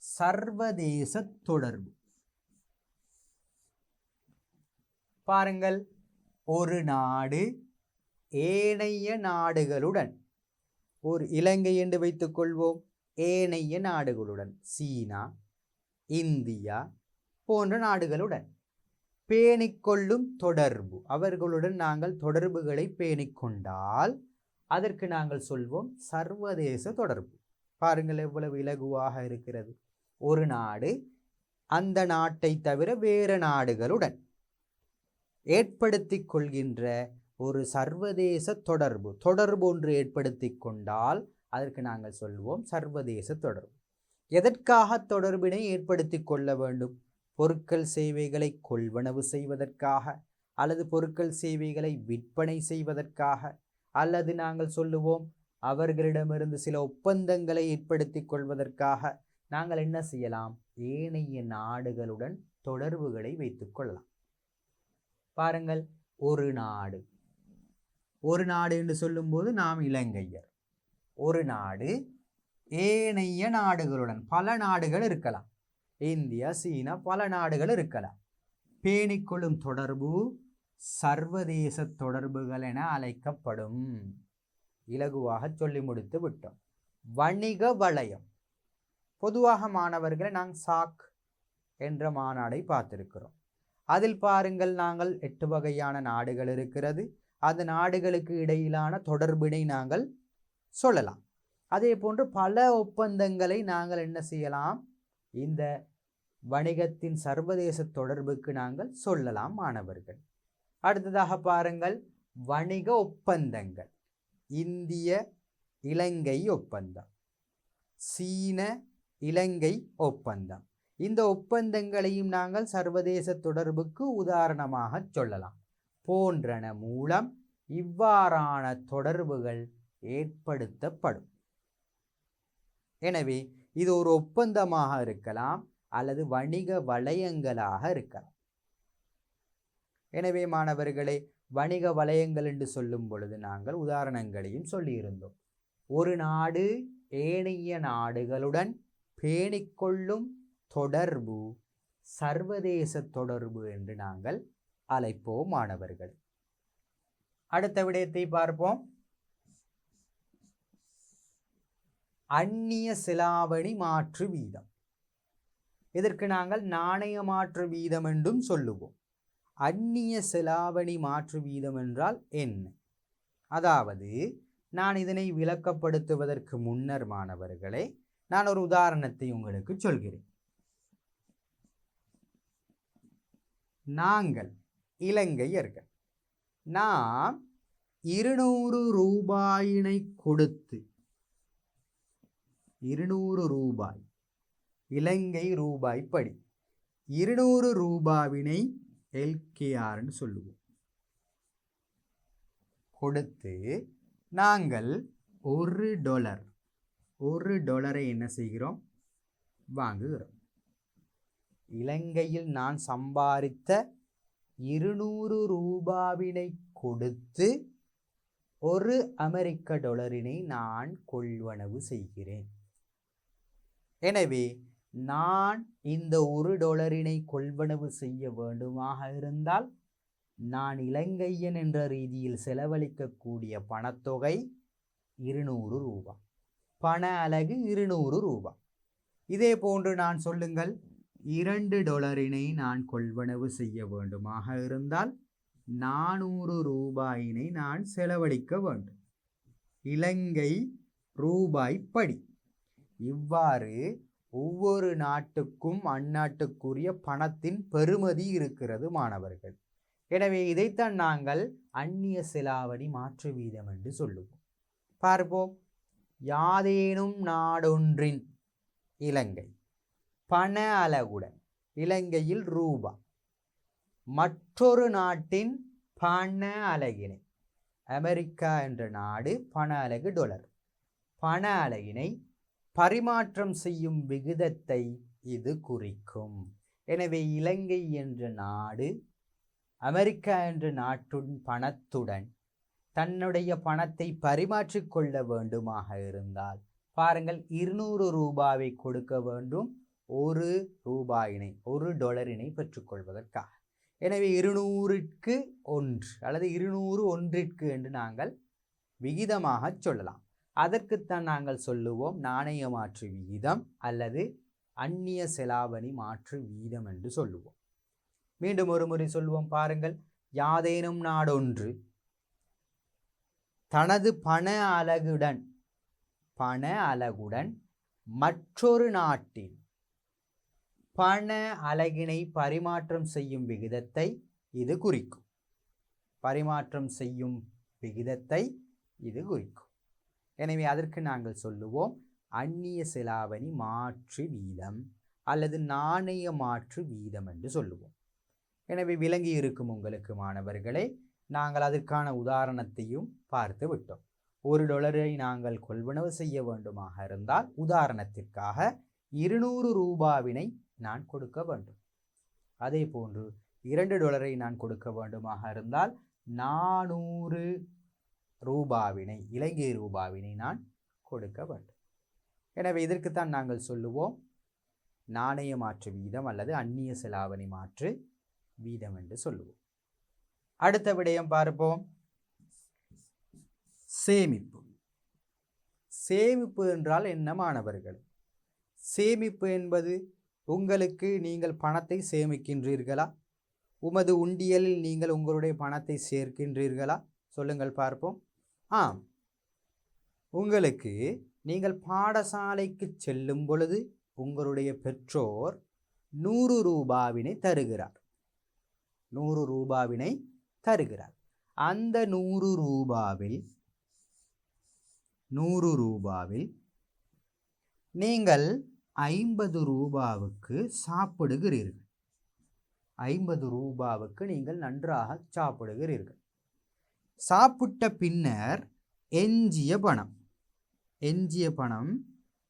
சர்வதேச தொடர்பு. பாருங்கள், ஒரு நாடு ஏனைய நாடுகளுடன், ஒரு இலங்கை என்று வைத்துக் கொள்வோம், ஏனைய நாடுகளுடன் சீனா, இந்தியா போன்ற நாடுகளுடன் பேணிக்கொள்ளும் தொடர்பு, அவர்களுடன் நாங்கள் தொடர்புகளை பேணிக்கொண்டால் அதற்கு நாங்கள் சொல்வோம் சர்வதேச தொடர்பு. பாருங்கள் எவ்வளவு இலகுவாக இருக்கிறது. ஒரு நாடு அந்த நாட்டை தவிர வேறு நாடுகளுடன் ஏற்படுத்தி கொள்கின்ற ஒரு சர்வதேச தொடர்பு, ஒன்று ஏற்படுத்தி கொண்டால் அதற்கு நாங்கள் சொல்வோம் சர்வதேச தொடர்பு. எதற்காக தொடர்பினை ஏற்படுத்தி கொள்ள வேண்டும்? பொருட்கள் சேவைகளை கொள்வனவு செய்வதற்காக, அல்லது பொருட்கள் சேவைகளை விற்பனை செய்வதற்காக, அல்லது நாங்கள் சொல்லுவோம் அவர்களிடமிருந்து சில ஒப்பந்தங்களை ஏற்படுத்தி கொள்வதற்காக நாங்கள் என்ன செய்யலாம்? ஏனைய நாடுகளுடன் தொடர்புகளை வைத்துக் கொள்ளலாம். பாருங்கள், ஒரு நாடு என்று சொல்லும்போது நாம் இலங்கையர். ஒரு நாடு ஏனைய நாடுகளுடன், பல நாடுகள் இருக்கலாம், இந்தியா, சீனா, பல நாடுகள் இருக்கலாம், பேணிக்கொள்ளும் தொடர்பு சர்வதேச தொடர்புகள் என அழைக்கப்படும். இலகுவாக சொல்லி முடித்து விட்டோம். வணிக வளையம். பொதுவாக மாணவர்களை நாங்கள் சாக் என்ற மாநாடை பார்த்திருக்கிறோம். அதில் பாருங்கள், நாங்கள் 8 வகையான நாடுகள் இருக்கிறது. அந்த நாடுகளுக்கு இடையிலான தொடர்பினை நாங்கள் சொல்லலாம். அதே போன்று பல ஒப்பந்தங்களை நாங்கள் என்ன செய்யலாம்? இந்த வணிகத்தின் சர்வதேச தொடர்புக்கு நாங்கள் சொல்லலாம் மாணவர்கள். அடுத்ததாக பாருங்கள், வணிக ஒப்பந்தங்கள். இந்திய இலங்கை ஒப்பந்தம், சீன இலங்கை ஒப்பந்தம். இந்த ஒப்பந்தங்களையும் நாங்கள் சர்வதேச தொடர்புக்கு உதாரணமாக சொல்லலாம். போன்றன மூலம் இவ்வாறான தொடர்புகள் ஏற்படுத்தப்படும். எனவே இது ஒரு ஒப்பந்தமாக இருக்கலாம் அல்லது வணிக வளையங்களாக இருக்கலாம். எனவே மாணவர்களே, வணிக வளையங்கள் என்று சொல்லும் பொழுது நாங்கள் உதாரணங்களையும் சொல்லியிருந்தோம். ஒரு நாடு ஏனைய நாடுகளுடன் பேணிக்கொள்ளும் தொடர்பு சர்வதேச தொடர்பு என்று நாங்கள் அழைப்போம் மாணவர்கள். அடுத்த விடயத்தை பார்ப்போம். அந்நிய செலாவணி மாற்று வீதம். இதற்கு நாங்கள் நாணய மாற்று வீதம் என்றும் சொல்லுவோம். அந்நிய செலாவணி மாற்று வீதம் என்றால் என்ன? அதாவது நான் இதனை விளக்கப்படுத்துவதற்கு முன்னர் மாணவர்களே, நான் ஒரு உதாரணத்தை உங்களுக்கு சொல்கிறேன். நாங்கள் இலங்கையர்கள், நாம் 200 ரூபாயினை கொடுத்து, 200 ரூபாய் இலங்கை ரூபாய் படி 200 ரூபாவினை எல்கேஆர்னு சொல்லுவோம். கொடுத்து நாங்கள் $1 என்ன செய்கிறோம்? வாங்குகிறோம். இலங்கையில் நான் சம்பாதித்த 200 ரூபாவினை கொடுத்து $1 நான் கொள்வனவு செய்கிறேன். எனவே நான் இந்த $1 கொள்வனவு செய்ய வேண்டுமாக இருந்தால் நான் இலங்கையன் என்ற ரீதியில் செலவழிக்கக்கூடிய பணத்தொகை 200 ரூபாய், பண அலகு 200 ரூபாய். இதே போன்று நான் சொல்லுங்கள், $2 நான் கொள்வனவு செய்ய வேண்டுமாக இருந்தால் 400 ரூபாயினை நான் செலவழிக்க வேண்டும், இலங்கை ரூபாய் படி. இவ்வாறு ஒவ்வொரு நாட்டுக்கும் அந்நாட்டுக்குரிய பணத்தின் பெறுமதி இருக்கிறது மாணவர்கள். எனவே இதைத்தான் நாங்கள் அந்நிய செலாவணி மாற்று வீதம் என்று சொல்லுவோம். பார்ப்போம். யாதேனும் நாடொன்றின் இலங்கை பண அலகுடன் இலங்கையில் ரூபா. மற்றொரு நாட்டின் பண அலகினை, அமெரிக்கா என்ற நாடு பண அலகு $. பண அலகினை பரிமாற்றம் செய்யும் விகிதத்தை இது குறிக்கும். எனவே இலங்கை என்ற நாடு அமெரிக்கா என்ற நாட்டின் பணத்துடன் தன்னுடைய பணத்தை பரிமாற்றிக் கொள்ள வேண்டுமாக இருந்தால் பாருங்கள், 200 ரூபாவை கொடுக்க வேண்டும் $1 பெற்றுக்கொள்வதற்காக. எனவே 200க்கு 1 அல்லது 200 ஒன்றிற்கு என்று நாங்கள் விகிதமாக சொல்லலாம். அதற்குத்தான் நாங்கள் சொல்லுவோம் நாணய மாற்று விகிதம் அல்லது அந்நிய செலாவணி மாற்று வீதம் என்று சொல்லுவோம். மீண்டும் ஒரு முறை சொல்லுவோம் பாருங்கள். யாதேனும் நாடொன்று தனது பண அலகுடன் மற்றொரு நாட்டின் பண அலகினை பரிமாற்றம் செய்யும் விகிதத்தை இது குறிக்கும். பரிமாற்றம் செய்யும் விகிதத்தை இது குறிக்கும். எனவே அதற்கு நாங்கள் சொல்லுவோம் அந்நிய செலாவணி மாற்று வீதம் அல்லது நாணய மாற்று வீதம் என்று சொல்லுவோம். எனவே விளங்கி இருக்கும் உங்களுக்கு மாணவர்களே, நாங்கள் அதற்கான உதாரணத்தையும் பார்த்து விட்டோம். $1 நாங்கள் கொள்வனவு செய்ய வேண்டுமாக இருந்தால் உதாரணத்திற்காக 200 ரூபாவினை நான் கொடுக்க வேண்டும். அதே போன்று $2 நான் கொடுக்க வேண்டுமாக இருந்தால் 400 ரூபாவினை, இலங்கை ரூபாவினை நான் கொடுக்க வேண்டும். எனவே இதற்குத்தான் நாங்கள் சொல்லுவோம் நாணய மாற்று வீதம் அல்லது அந்நிய செலாவணி மாற்று வீதம் என்று சொல்லுவோம். அடுத்த விடயம் பார்ப்போம். சேமிப்பு. சேமிப்பு என்றால் என்ன மாணவர்கள்? சேமிப்பு என்பது உங்களுக்கு நீங்கள் பணத்தை சேமிக்கின்றீர்களா? உமது உண்டியலில் நீங்கள் உங்களுடைய பணத்தை சேர்க்கின்றீர்களா? சொல்லுங்கள் பார்ப்போம். ஆம், உங்களுக்கு நீங்கள் பாடசாலைக்கு செல்லும் பொழுது உங்களுடைய பெற்றோர் 100 ரூபாவினை தருகிறார். 100 ரூபாவினை தருகிறார். அந்த 100 ரூபாவில் நீங்கள் 50 ரூபாவுக்கு சாப்பிடுகிறீர்கள். 50 ரூபாவுக்கு நீங்கள் நன்றாக சாப்பிடுகிறீர்கள். சாப்பிட்ட பின்னர் எஞ்சிய பணம்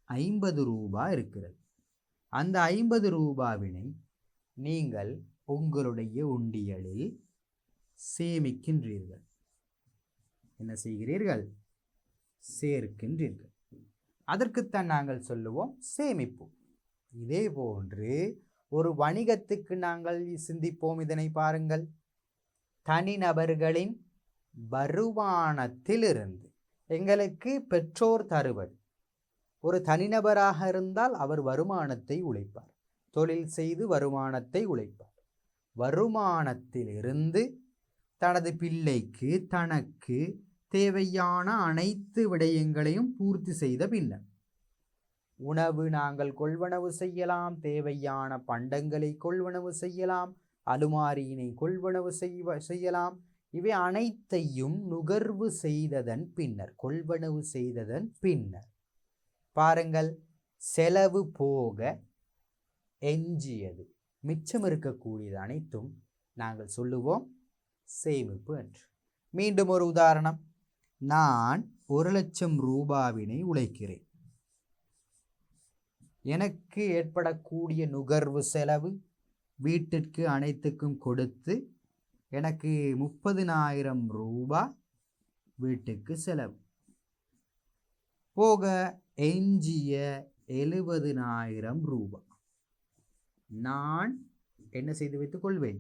50 ரூபாய் இருக்கிறது. அந்த 50 ரூபாவினை நீங்கள் உங்களுடைய உண்டியலில் சேமிக்கின்றீர்கள். என்ன செய்கிறீர்கள்? சேர்க்கின்றீர்கள். அதற்குத்தான் நாங்கள் சொல்லுவோம் சேமிப்பு. இதே போன்று ஒரு வணிகத்துக்கு நாங்கள் சிந்திப்போம். இதனை பாருங்கள். தனிநபர்களின் வருமானத்திலிருந்து எங்களுக்கு பெற்றோர் தருவது. ஒரு தனிநபராக இருந்தால் அவர் வருமானத்தை உழைப்பார், தொழில் செய்து வருமானத்தை உழைப்பார். வருமானத்திலிருந்து தனது பிள்ளைக்கு தனக்கு தேவையான அனைத்து விடயங்களையும் பூர்த்தி செய்த பின்னர் உணவு நாங்கள் கொள்வனவு செய்யலாம், தேவையான பண்டங்களை கொள்வனவு செய்யலாம், அலுமாரியினை கொள்வனவு செய்யலாம். இவை அனைத்தையும் நுகர்வு செய்ததன் பின்னர், கொள்வனவு செய்ததன் பின்னர் பாருங்கள், செலவு போக எஞ்சியது மிச்சம் இருக்கக்கூடியது அனைத்தும் நாங்கள் சொல்லுவோம் சேமிப்பு என்று. மீண்டும் ஒரு உதாரணம். நான் 1,00,000 ரூபாவினை உழைக்கிறேன். எனக்கு ஏற்படக்கூடிய நுகர்வு செலவு வீட்டிற்கு அனைத்துக்கும் கொடுத்து எனக்கு 30,000 ரூபாய் வீட்டுக்கு செலவு போக எஞ்சிய 70,000 ரூபாய் நான் என்ன செய்து வைத்துக்கொள்வேன்.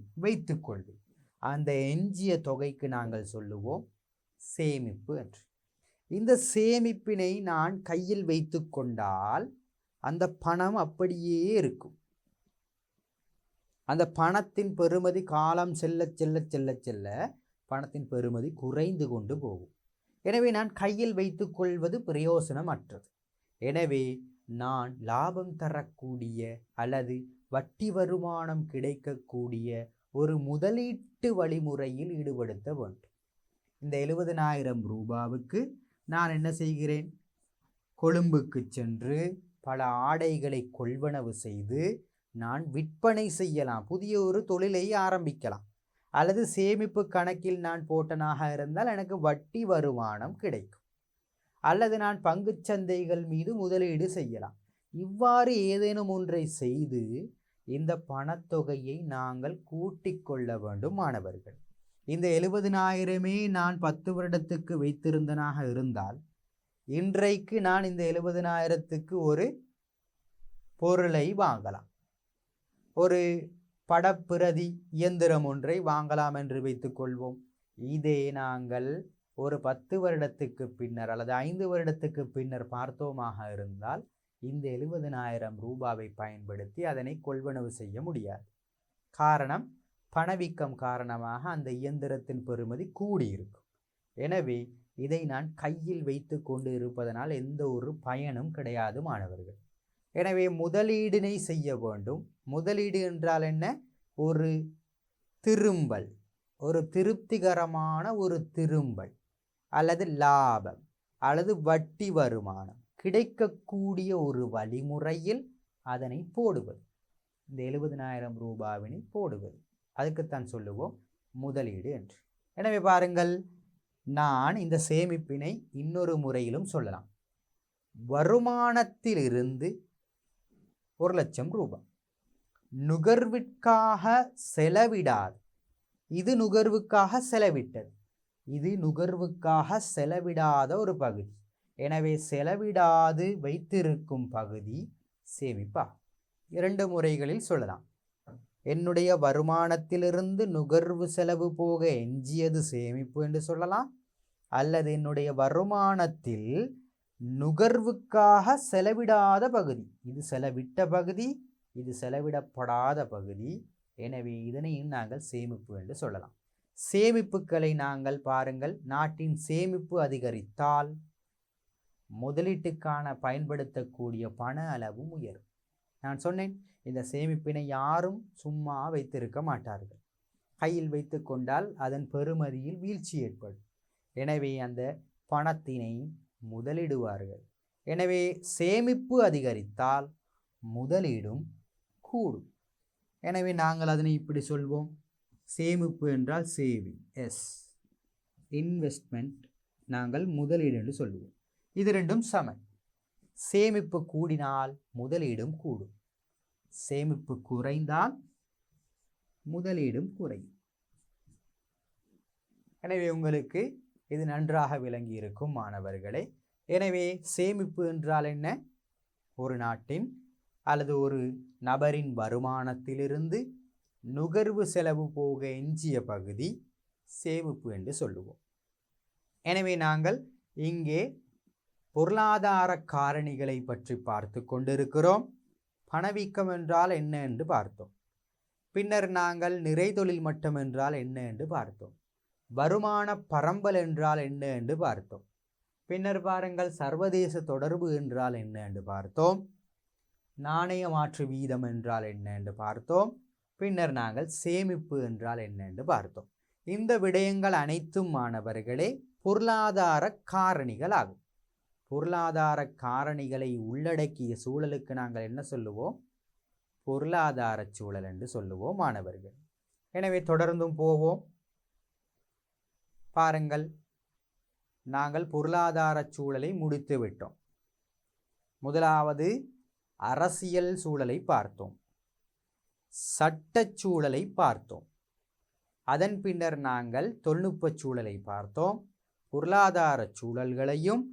அந்த எஞ்சிய தொகைக்கு நாங்கள் சொல்லுவோம் சேமிப்பு என்று. இந்த சேமிப்பினை நான் கையில் வைத்து கொண்டால் அந்த பணம் அப்படியே இருக்கும். அந்த பணத்தின் பெறுமதி காலம் செல்ல செல்ல செல்ல செல்ல பணத்தின் பெறுமதி குறைந்து கொண்டு போகும். எனவே நான் கையில் வைத்துக் கொள்வது பிரயோசனமற்றது. எனவே நான் லாபம் தரக்கூடிய அல்லது வட்டி வருமானம் கிடைக்கக்கூடிய ஒரு முதலீட்டு வழிமுறையில் ஈடுபடுத்த வேண்டும். இந்த 70,000 ரூபாவுக்கு நான் என்ன செய்கிறேன்? கொழும்புக்கு சென்று பல ஆடைகளை கொள்வனவு செய்து நான் விற்பனை செய்யலாம், புதிய ஒரு தொழிலை ஆரம்பிக்கலாம். அல்லது சேமிப்பு கணக்கில் நான் போட்டனாக இருந்தால் எனக்கு வட்டி வருமானம் கிடைக்கும். அல்லது நான் பங்குச் சந்தைகள் மீது முதலீடு செய்யலாம். இவ்வாறு ஏதேனும் ஒன்றை செய்து இந்த பணத்தொகையை நாங்கள் கூட்டிக் கொள்ள வேண்டும் மாணவர்கள். இந்த 70,000 நான் 10 வருடத்துக்கு வைத்திருந்தனாக இருந்தால் இன்றைக்கு நான் இந்த 70,000க்கு ஒரு பொருளை வாங்கலாம். ஒரு படப்பிரதி இயந்திரம் ஒன்றை வாங்கலாம் என்று வைத்துக்கொள்வோம். இதே நாங்கள் ஒரு 10 வருடத்துக்கு பின்னர் அல்லது 5 வருடத்துக்கு பின்னர் பார்த்தோமாக இருந்தால் இந்த 70,000 ரூபாவை பயன்படுத்தி அதனை கொள்வனவு செய்ய முடியாது. காரணம், பணவீக்கம் காரணமாக அந்த இயந்திரத்தின் பெறுமதி கூடியிருக்கும். எனவே இதை நான் கையில் வைத்து கொண்டு இருப்பதனால் எந்த ஒரு பயனும் கிடையாது மாணவர்கள். எனவே முதலீடினை செய்ய வேண்டும். முதலீடு என்றால் என்ன? ஒரு திரும்பல், ஒரு திருப்திகரமான ஒரு திரும்பல் அல்லது லாபம் அல்லது வட்டி வருமானம் கிடைக்கக்கூடிய ஒரு வழிமுறையில் அதனை போடுவது, இந்த 70,000 ரூபாவினை போடுவது, அதுக்குத்தான் சொல்லுவோம் முதலீடு என்று. எனவே பாருங்கள், நான் இந்த சேமிப்பினை இன்னொரு முறையிலும் சொல்லலாம். வருமானத்திலிருந்து 1,00,000 ரூபாய் நுகர்விற்காக செலவிடாது. இது நுகர்வுக்காக செலவிட்டது, இது நுகர்வுக்காக செலவிடாத ஒரு பகுதி. எனவே செலவிடாது வைத்திருக்கும் பகுதி சேமிப்பா. 2 முறைகளில் சொல்லலாம். என்னுடைய வருமானத்திலிருந்து நுகர்வு செலவு போக எஞ்சியது சேமிப்பு என்று சொல்லலாம். அல்லது என்னுடைய வருமானத்தில் நுகர்வுக்காக செலவிடாத பகுதி, இது செலவிட்ட பகுதி, இது செலவிடப்படாத பகுதி. எனவே இதனையும் நாங்கள் சேமிப்பு என்று சொல்லலாம். சேமிப்புகளை நாங்கள் பாருங்கள், நாட்டின் சேமிப்பு அதிகரித்தால் முதலீட்டுக்கான பயன்படுத்தக்கூடிய பண அளவும் உயரும். நான் சொன்னேன், இந்த சேமிப்பினை யாரும் சும்மா வைத்திருக்க மாட்டார்கள். கையில் வைத்து கொண்டால் அதன் பெறுமதியில் வீழ்ச்சி ஏற்படும். எனவே அந்த பணத்தினை முதலிடுவார்கள். எனவே சேமிப்பு அதிகரித்தால் முதலீடும் கூடும். எனவே நாங்கள் அதனை இப்படி சொல்வோம். சேமிப்பு என்றால் சேவிங், எஸ். இன்வெஸ்ட்மெண்ட் நாங்கள் முதலீடு என்று சொல்லுவோம். இது ரெண்டும் சமம். சேமிப்பு கூடினால் முதலீடும் கூடும், சேமிப்பு குறைந்தால் முதலீடும் குறையும். எனவே உங்களுக்கு இது நன்றாக விளங்கி இருக்கும் மாணவர்களே. எனவே சேமிப்பு என்றால் என்ன? ஒரு நாட்டின் அல்லது ஒரு நபரின் வருமானத்திலிருந்து நுகர்வு செலவு போக எஞ்சிய பகுதி சேமிப்பு என்று சொல்லுவோம். எனவே நாங்கள் இங்கே பொருளாதார காரணிகளை பற்றி பார்த்து கொண்டிருக்கிறோம். பணவீக்கம் என்றால் என்ன என்று பார்த்தோம். பின்னர் நாங்கள் நிறைதொழில் மட்டம் என்றால் என்ன என்று பார்த்தோம். வருமான பரம்பல் என்றால் என்ன என்று பார்த்தோம். பின்னர் பாருங்கள், சர்வதேச தொடர்பு என்றால் என்ன என்று பார்த்தோம். நாணய மாற்று வீதம் என்றால் என்ன என்று பார்த்தோம். பின்னர் நாங்கள் சேமிப்பு என்றால் என்ன என்று பார்த்தோம். இந்த விடயங்கள் அனைத்தும் மாணவர்களே பொருளாதார காரணிகள் ஆகும். பொருளாதார காரணிகளை உள்ளடக்கிய சூழலுக்கு நாங்கள் என்ன சொல்லுவோம்? பொருளாதார சூழல் என்று சொல்லுவோம் மாணவர்கள். எனவே தொடர்ந்தும் போவோம். பாருங்கள், நாங்கள் பொருளாதார சூழலை முடித்து விட்டோம். முதலாவது அரசியல் சூழலை பார்த்தோம், சட்டச் சூழலை பார்த்தோம். அதன் பின்னர் நாங்கள் தொழில்நுட்ப சூழலை பார்த்தோம். பொருளாதார சூழல்களையும்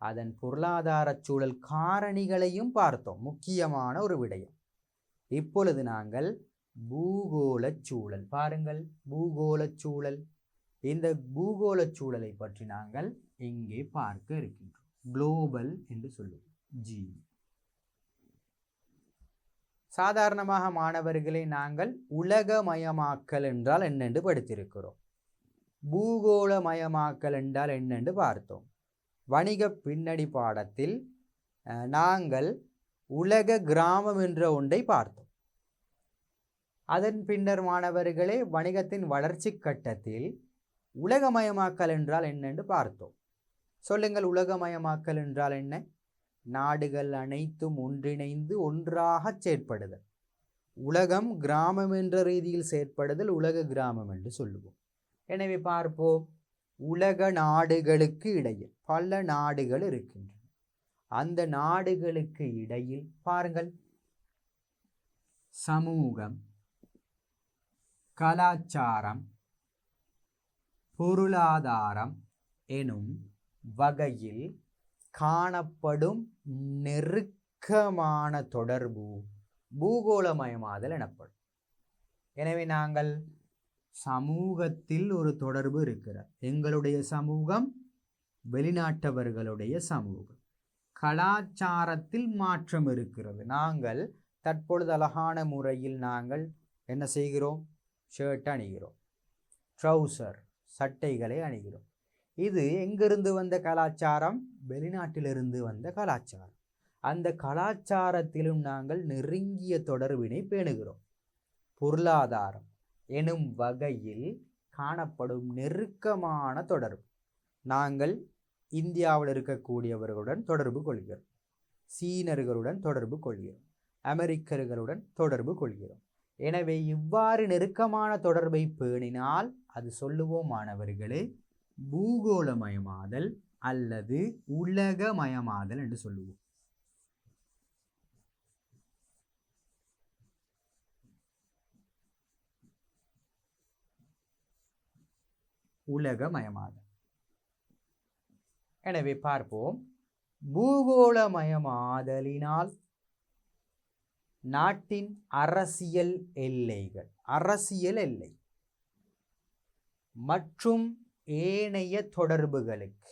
அதன் பொருளாதார சூழல் காரணிகளையும் பார்த்தோம். முக்கியமான ஒரு விடயம். இப்பொழுது நாங்கள் பூகோள சூழல், பாருங்கள், பூகோள சூழல். இந்த பூகோள சூழலை பற்றி நாங்கள் இங்கே பார்க்க இருக்கின்றோம். குளோபல் என்று சொல்லுவோம், ஜி. சாதாரணமாக மாணவர்களை நாங்கள் உலகமயமாக்கல் என்றால் என்னென்று படித்திருக்கிறோம். பூகோளமயமாக்கல் என்றால் என்னென்று பார்த்தோம். வணிக பின்னணி பாடத்தில் நாங்கள் உலக கிராமம் என்ற ஒன்றை பார்த்தோம். அதன் பின்னர் மாணவர்களே வணிகத்தின் வளர்ச்சி கட்டத்தில் உலகமயமாக்கல் என்றால் என்னென்று பார்த்தோம். சொல்லுங்கள், உலகமயமாக்கல் என்றால் என்ன? நாடுகள் அனைத்தும் ஒன்றிணைந்து ஒன்றாக செயற்படுதல். உலகம் கிராமம் என்ற ரீதியில் செயற்படுதல் உலக கிராமம் என்று சொல்லுவோம். எனவே பார்ப்போம், உலக நாடுகளுக்கு இடையில் பல நாடுகள் இருக்கின்றன. அந்த நாடுகளுக்கு இடையில் பாருங்கள், சமூகம், கலாச்சாரம், பொருளாதாரம் எனும் வகையில் காணப்படும் நெருக்கமான தொடர்பு பூகோளமயமாதல் எனப்படும். எனவே நாங்கள் சமூகத்தில் ஒரு தொடர்பு இருக்கிறது. எங்களுடைய சமூகம் வெளிநாட்டவர்களுடைய சமூகம். கலாச்சாரத்தில் மாற்றம் இருக்கிறது. நாங்கள் தற்பொழுது அழகான முறையில் நாங்கள் என்ன செய்கிறோம்? ஷர்ட் அணிகிறோம், ட்ரௌசர் சட்டைகளை அணிகிறோம். இது எங்கிருந்து வந்த கலாச்சாரம்? வெளிநாட்டிலிருந்து வந்த கலாச்சாரம். அந்த கலாச்சாரத்திலும் நாங்கள் நெருங்கிய தொடர்பினை பேணுகிறோம். பொருளாதாரம் எனும் வகையில் காணப்படும் நெருக்கமான தொடர்பு. நாங்கள் இந்தியாவில் இருக்கக்கூடியவர்களுடன் தொடர்பு கொள்கிறோம், சீனர்களுடன் தொடர்பு கொள்கிறோம், அமெரிக்கர்களுடன் தொடர்பு கொள்கிறோம். எனவே இவ்வாறு நெருக்கமான தொடர்பை பேணினால் அது சொல்லுவோம் மாணவர்களே பூகோளமயமாதல் அல்லது உலகமயமாதல் என்று சொல்லுவோம். உலகமயமாதல். எனவே பார்ப்போம், பூகோளமயமாதலினால் நாட்டின் அரசியல் எல்லைகள், அரசியல் எல்லை மற்றும் ஏனைய தொடர்புகளுக்கு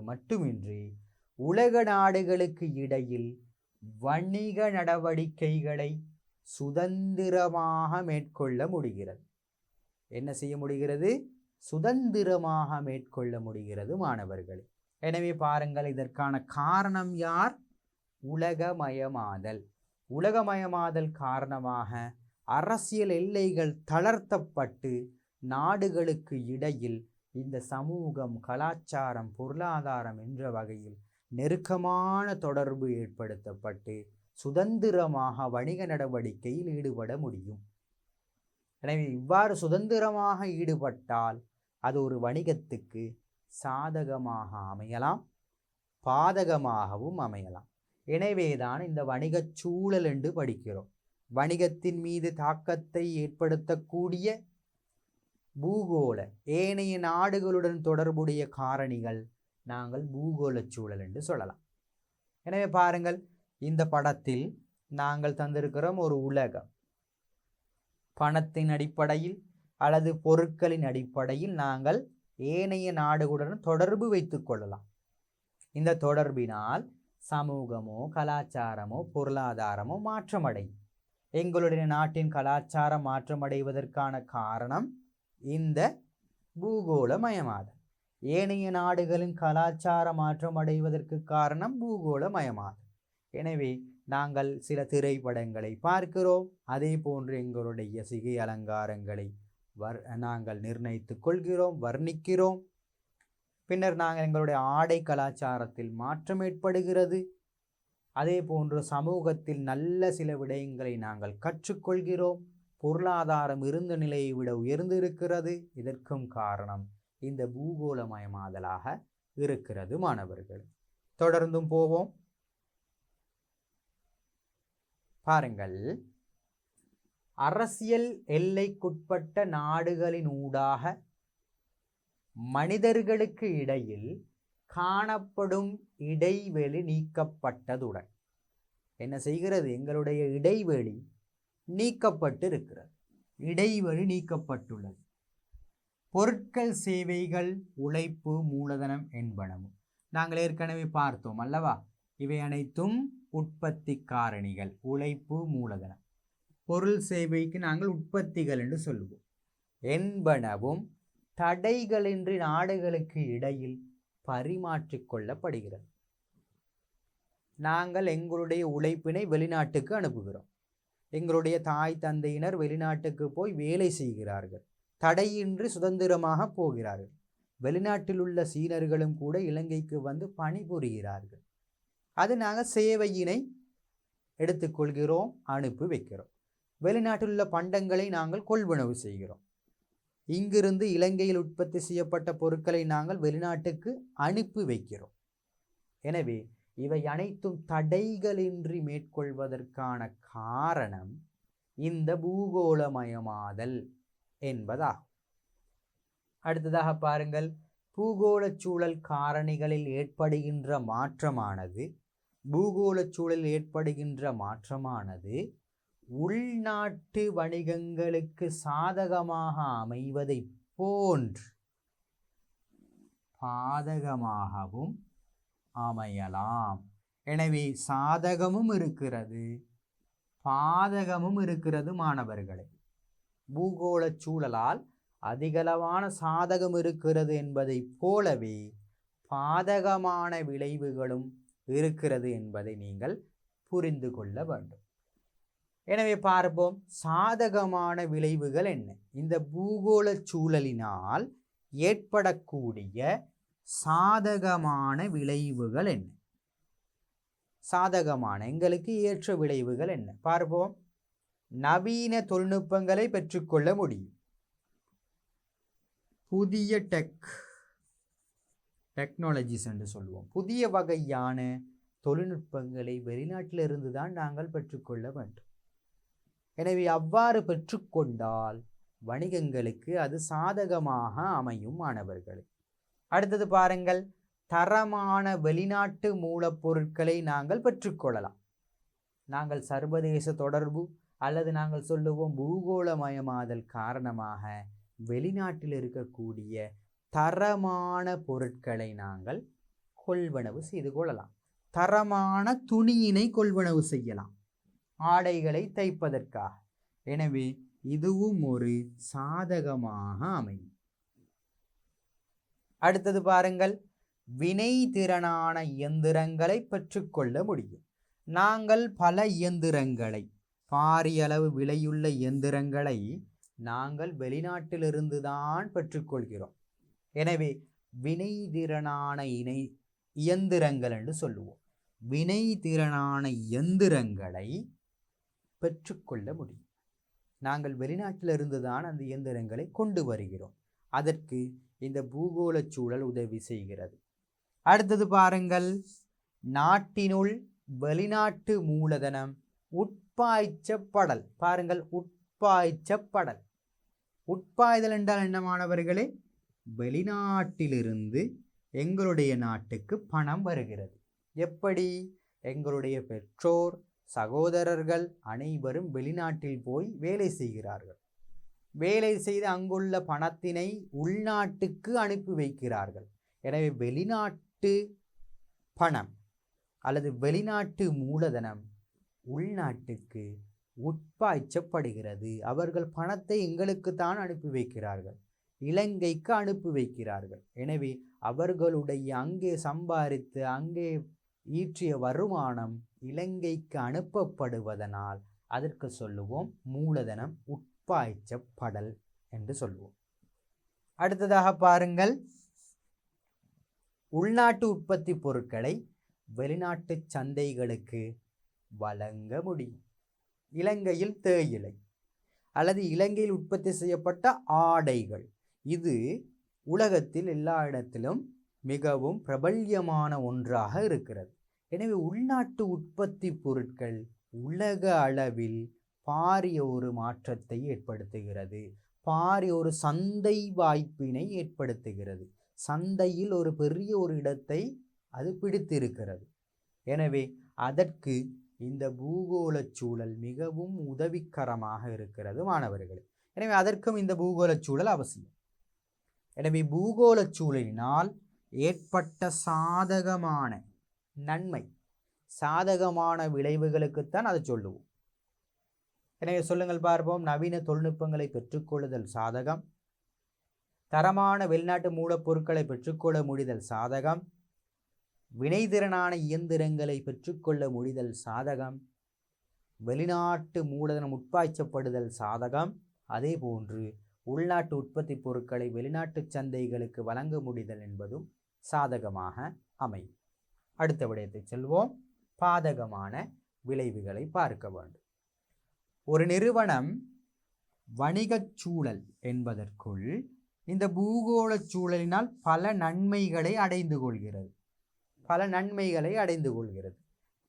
மட்டுமின்றி உலக நாடுகளுக்கு இடையில் வணிக நடவடிக்கைகளை சுதந்திரமாக மேற்கொள்ள முடிகிறது. என்ன செய்ய முடிகிறது? சுதந்திரமாக மேற்கொள்ள முடிகிறது மாணவர்களே. எனவே பாருங்கள், இதற்கான காரணம் யார்? உலகமயமாதல். உலகமயமாதல் காரணமாக அரசியல் எல்லைகள் தளர்த்தப்பட்டு நாடுகளுக்கு இடையில் இந்த சமூகம், கலாச்சாரம், பொருளாதாரம் என்ற வகையில் நெருக்கமான தொடர்பு ஏற்படுத்தப்பட்டு சுதந்திரமாக வணிக நடவடிக்கையில் ஈடுபட முடியும். எனவே இவ்வாறு சுதந்திரமாக ஈடுபட்டால் அது ஒரு வணிகத்துக்கு சாதகமாக அமையலாம், பாதகமாகவும் அமையலாம். எனவேதான் இந்த வணிகச் சூழல் என்று படிக்கிறோம். வணிகத்தின் மீது தாக்கத்தை ஏற்படுத்தக்கூடிய பூகோள ஏனைய நாடுகளுடன் தொடர்புடைய காரணிகள் நாங்கள் பூகோள சூழல் என்று சொல்லலாம். எனவே பாருங்கள், இந்த படத்தில் நாங்கள் தந்திருக்கிறோம் ஒரு உலகம். பணத்தின் அடிப்படையில் அல்லது பொருட்களின் அடிப்படையில் நாங்கள் ஏனைய நாடுகளுடன் தொடர்பு வைத்துக் கொள்ளலாம். இந்த தொடர்பினால் சமூகமோ கலாச்சாரமோ பொருளாதாரமோ மாற்றமடையும். எங்களுடைய நாட்டின் கலாச்சாரம் மாற்றமடைவதற்கான காரணம் இந்த பூகோளமயமாதல். ஏனைய நாடுகளின் கலாச்சார மாற்றமடைவதற்கு காரணம் பூகோளமயமாதல். எனவே நாங்கள் சில திரைப்படங்களை பார்க்கிறோம், அதே போன்று எங்களுடைய சிகை அலங்காரங்களை நாங்கள் நிர்ணயித்துக் கொள்கிறோம், வர்ணிக்கிறோம். பின்னர் நாங்கள் எங்களுடைய ஆடை கலாச்சாரத்தில் மாற்றம் ஏற்படுகிறது. அதே போன்று சமூகத்தில் நல்ல சில விடயங்களை நாங்கள் கற்றுக்கொள்கிறோம். பொருளாதாரம் இருந்த நிலையை விட உயர்ந்து இருக்கிறது. இதற்கும் காரணம் இந்த பூகோளமயமாதலாக இருக்கிறது மாணவர்கள். தொடர்ந்தும் போவோம். பாருங்கள், அரசியல் எல்லைக்குட்பட்ட நாடுகளின் ஊடாக மனிதர்களுக்கு இடையில் காணப்படும் இடைவெளி நீக்கப்பட்டதுடன் என்ன செய்கிறது? எங்களுடைய இடைவெளி நீக்கப்பட்டு இருக்கிறது. இடைவெளி நீக்கப்பட்டுள்ளது. பொருட்கள், சேவைகள், உழைப்பு, மூலதனம் என்பனவும் நாங்கள் ஏற்கனவே பார்த்தோம் அல்லவா? இவை அனைத்தும் உற்பத்தி காரணிகள். உழைப்பு, மூலதனம். பொருள், சேவைக்கு நாங்கள் உற்பத்திகள் என்று சொல்லுவோம். என்பனவும் தடைகளின்றி நாடுகளுக்கு இடையில் பரிமாற்றிக்கொள்ளப்படுகிறது. நாங்கள் எங்களுடைய உழைப்பினை வெளிநாட்டுக்கு அனுப்புகிறோம். எங்களுடைய தாய் தந்தையினர் வெளிநாட்டுக்கு போய் வேலை செய்கிறார்கள். தடையின்றி சுதந்திரமாக போகிறார்கள். வெளிநாட்டில் உள்ள சீனர்களும் கூட இலங்கைக்கு வந்து பணிபுரிகிறார்கள். அது நாங்கள் சேவையினை எடுத்துக்கொள்கிறோம், அனுப்பி வைக்கிறோம். வெளிநாட்டில் உள்ள பண்டங்களை நாங்கள் கொள்வனவு செய்கிறோம். இங்கிருந்து இலங்கையில் உற்பத்தி செய்யப்பட்ட பொருட்களை நாங்கள் வெளிநாட்டுக்கு அனுப்பி வைக்கிறோம். எனவே இவை அனைத்தும் தடைகளின்றி மேற்கொள்வதற்கான காரணம் இந்த பூகோளமயமாதல் என்பதாகும். அடுத்ததாக பாருங்கள், பூகோள சூழல் காரணிகளில் ஏற்படுகின்ற மாற்றமானது உள்நாட்டு வணிகங்களுக்கு சாதகமாக அமைவதை போன்று பாதகமாகவும் அமையலாம். எனவே சாதகமும் இருக்கிறது, பாதகமும் இருக்கிறது மாணவர்களே. பூகோள சூழலால் அதிகளவான சாதகம் இருக்கிறது என்பதை போலவே பாதகமான விளைவுகளும் இருக்கிறது என்பதை நீங்கள் புரிந்து கொள்ள வேண்டும். எனவே பார்ப்போம், சாதகமான விளைவுகள் என்ன? இந்த பூகோள சூழலினால் ஏற்படக்கூடிய சாதகமான விளைவுகள் என்ன? சாதகமான எங்களுக்கு ஏற்ற விளைவுகள் என்ன பார்ப்போம். நவீன தொழில்நுட்பங்களை பெற்றுக்கொள்ள முடியும். புதிய டெக்னாலஜிஸ் என்று சொல்லுவோம். புதிய வகையான தொழில்நுட்பங்களை வெளிநாட்டிலிருந்து தான் நாங்கள் பெற்றுக்கொள்ள வேண்டும். எனவே அவ்வாறு பெற்றுக்கொண்டால் வணிகங்களுக்கு அது சாதகமாக அமையும் மாணவர்களே. அடுத்தது பாருங்கள், தரமான வெளிநாட்டு மூலப்பொருட்களை நாங்கள் பெற்றுக்கொள்ளலாம். நாங்கள் சர்வதேச தொடர்பு அல்லது நாங்கள் சொல்லுவோம் பூகோளமயமாதல் காரணமாக வெளிநாட்டில் இருக்கக்கூடிய தரமான பொருட்களை நாங்கள் கொள்வனவு செய்து கொள்ளலாம். தரமான துணியினை கொள்வனவு செய்யலாம், ஆடைகளை தைப்பதற்காக. எனவே இதுவும் ஒரு சாதகமாக அமையும். அடுத்தது பாருங்கள், வினை திறனான இயந்திரங்களை பெற்றுக்கொள்ள முடியும். நாங்கள் பல இயந்திரங்களை, பாரியளவு விலையுள்ள இயந்திரங்களை நாங்கள் வெளிநாட்டிலிருந்து தான் பெற்றுக்கொள்கிறோம். எனவே வினை திறனான இயந்திரங்கள் என்று சொல்லுவோம். வினை திறனான இயந்திரங்களை பெற்றுக்கொள்ள முடியும். நாங்கள் வெளிநாட்டிலிருந்து தான் அந்த இயந்திரங்களை கொண்டு வருகிறோம். அதற்கு இந்த பூகோள சூழல் உதவி செய்கிறது. அடுத்தது பாருங்கள், நாட்டினுள் வெளிநாட்டு மூலதனம் உட்பாய்ச்சப்படல். பாருங்கள், உட்பாய்ச்சப்படல். உட்பாய்தல் என்றால் என்ன மாணவர்களே? வெளிநாட்டிலிருந்து எங்களுடைய நாட்டுக்கு பணம் வருகிறது. எப்படி? எங்களுடைய பெற்றோர், சகோதரர்கள் அனைவரும் வெளிநாட்டில் போய் வேலை செய்கிறார்கள். வேலை செய்து அங்குள்ள பணத்தினை உள்நாட்டுக்கு அனுப்பி வைக்கிறார்கள். எனவே வெளிநாட்டு பணம் அல்லது வெளிநாட்டு மூலதனம் உள்நாட்டுக்கு உட்பாய்ச்சப்படுகிறது. அவர்கள் பணத்தை எங்களுக்கு தான் அனுப்பி வைக்கிறார்கள், இலங்கைக்கு அனுப்பி வைக்கிறார்கள். எனவே அவர்களுடைய அங்கே சம்பாதித்து அங்கே ஈற்றிய வருமானம் இலங்கைக்கு அனுப்பப்படுவதனால் அதற்கு சொல்லுவோம் மூலதனம் உட்பாய்ச்சப்படல் என்று சொல்லுவோம். அடுத்ததாக பாருங்கள், உள்நாட்டு உற்பத்தி பொருட்களை வெளிநாட்டு சந்தைகளுக்கு வழங்க முடியும். இலங்கையில் தேயிலை அல்லது இலங்கையில் உற்பத்தி செய்யப்பட்ட ஆடைகள், இது உலகத்தில் எல்லா இடத்திலும் மிகவும் பிரபல்யமான ஒன்றாக இருக்கிறது. எனவே உள்நாட்டு உற்பத்தி பொருட்கள் உலக அளவில் பாரிய ஒரு மாற்றத்தை ஏற்படுத்துகிறது, பாரிய ஒரு சந்தை வாய்ப்பினை ஏற்படுத்துகிறது. சந்தையில் ஒரு பெரிய ஒரு இடத்தை அது பிடித்திருக்கிறது. எனவே அதற்கு இந்த பூகோள சூழல் மிகவும் உதவிகரமாக இருக்கிறது மாணவர்களே. எனவே அதற்கும் இந்த பூகோள சூழல் அவசியம். எனவே பூகோள சூழலினால் ஏற்பட்ட சாதகமான நன்மை, சாதகமான விளைவுகளுக்குத்தான் அதை சொல்லுவோம். எனவே சொல்லுங்கள் பார்ப்போம். நவீன தொழில்நுட்பங்களை பெற்றுக்கொள்ளுதல் சாதகம், தரமான வெளிநாட்டு மூலப்பொருட்களை பெற்றுக்கொள்ள முடிதல் சாதகம், வினைத்திறனான இயந்திரங்களை பெற்றுக்கொள்ள முடிதல் சாதகம், வெளிநாட்டு மூலதனம் உட்பாய்ச்சப்படுதல் சாதகம், அதே போன்று உள்நாட்டு உற்பத்தி பொருட்களை வெளிநாட்டு சந்தைகளுக்கு வழங்க முடிதல் என்பதும் சாதகமாக அமையும். அடுத்த விடயத்தை செல்வோம். பாதகமான விளைவுகளை பார்க்க வேண்டும். ஒரு நிறுவனம் வணிகச் சூழல் என்பதற்குள் இந்த பூகோள சூழலினால் பல நன்மைகளை அடைந்து கொள்கிறது.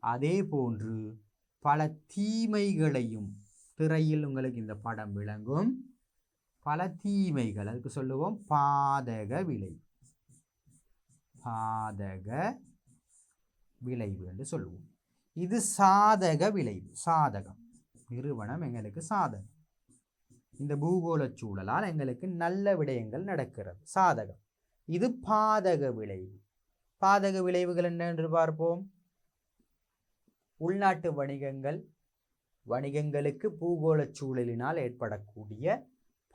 அதே போன்று பல தீமைகளையும், திரையில் உங்களுக்கு இந்த படம் விளங்கும், பல தீமைகள், அதுக்கு சொல்லுவோம் பாதக விளைவு என்று சொல்லுவோம். இது சாதக விளைவு. சாதகம், நிறுவனம் எங்களுக்கு சாதகம், இந்த பூகோள சூழலால் எங்களுக்கு நல்ல விடயங்கள் நடக்கிறது, சாதகம். இது பாதக விளைவு. பாதக விளைவுகள் என்ன என்று பார்ப்போம். உள்நாட்டு வணிகங்களுக்கு பூகோள சூழலினால் ஏற்படக்கூடிய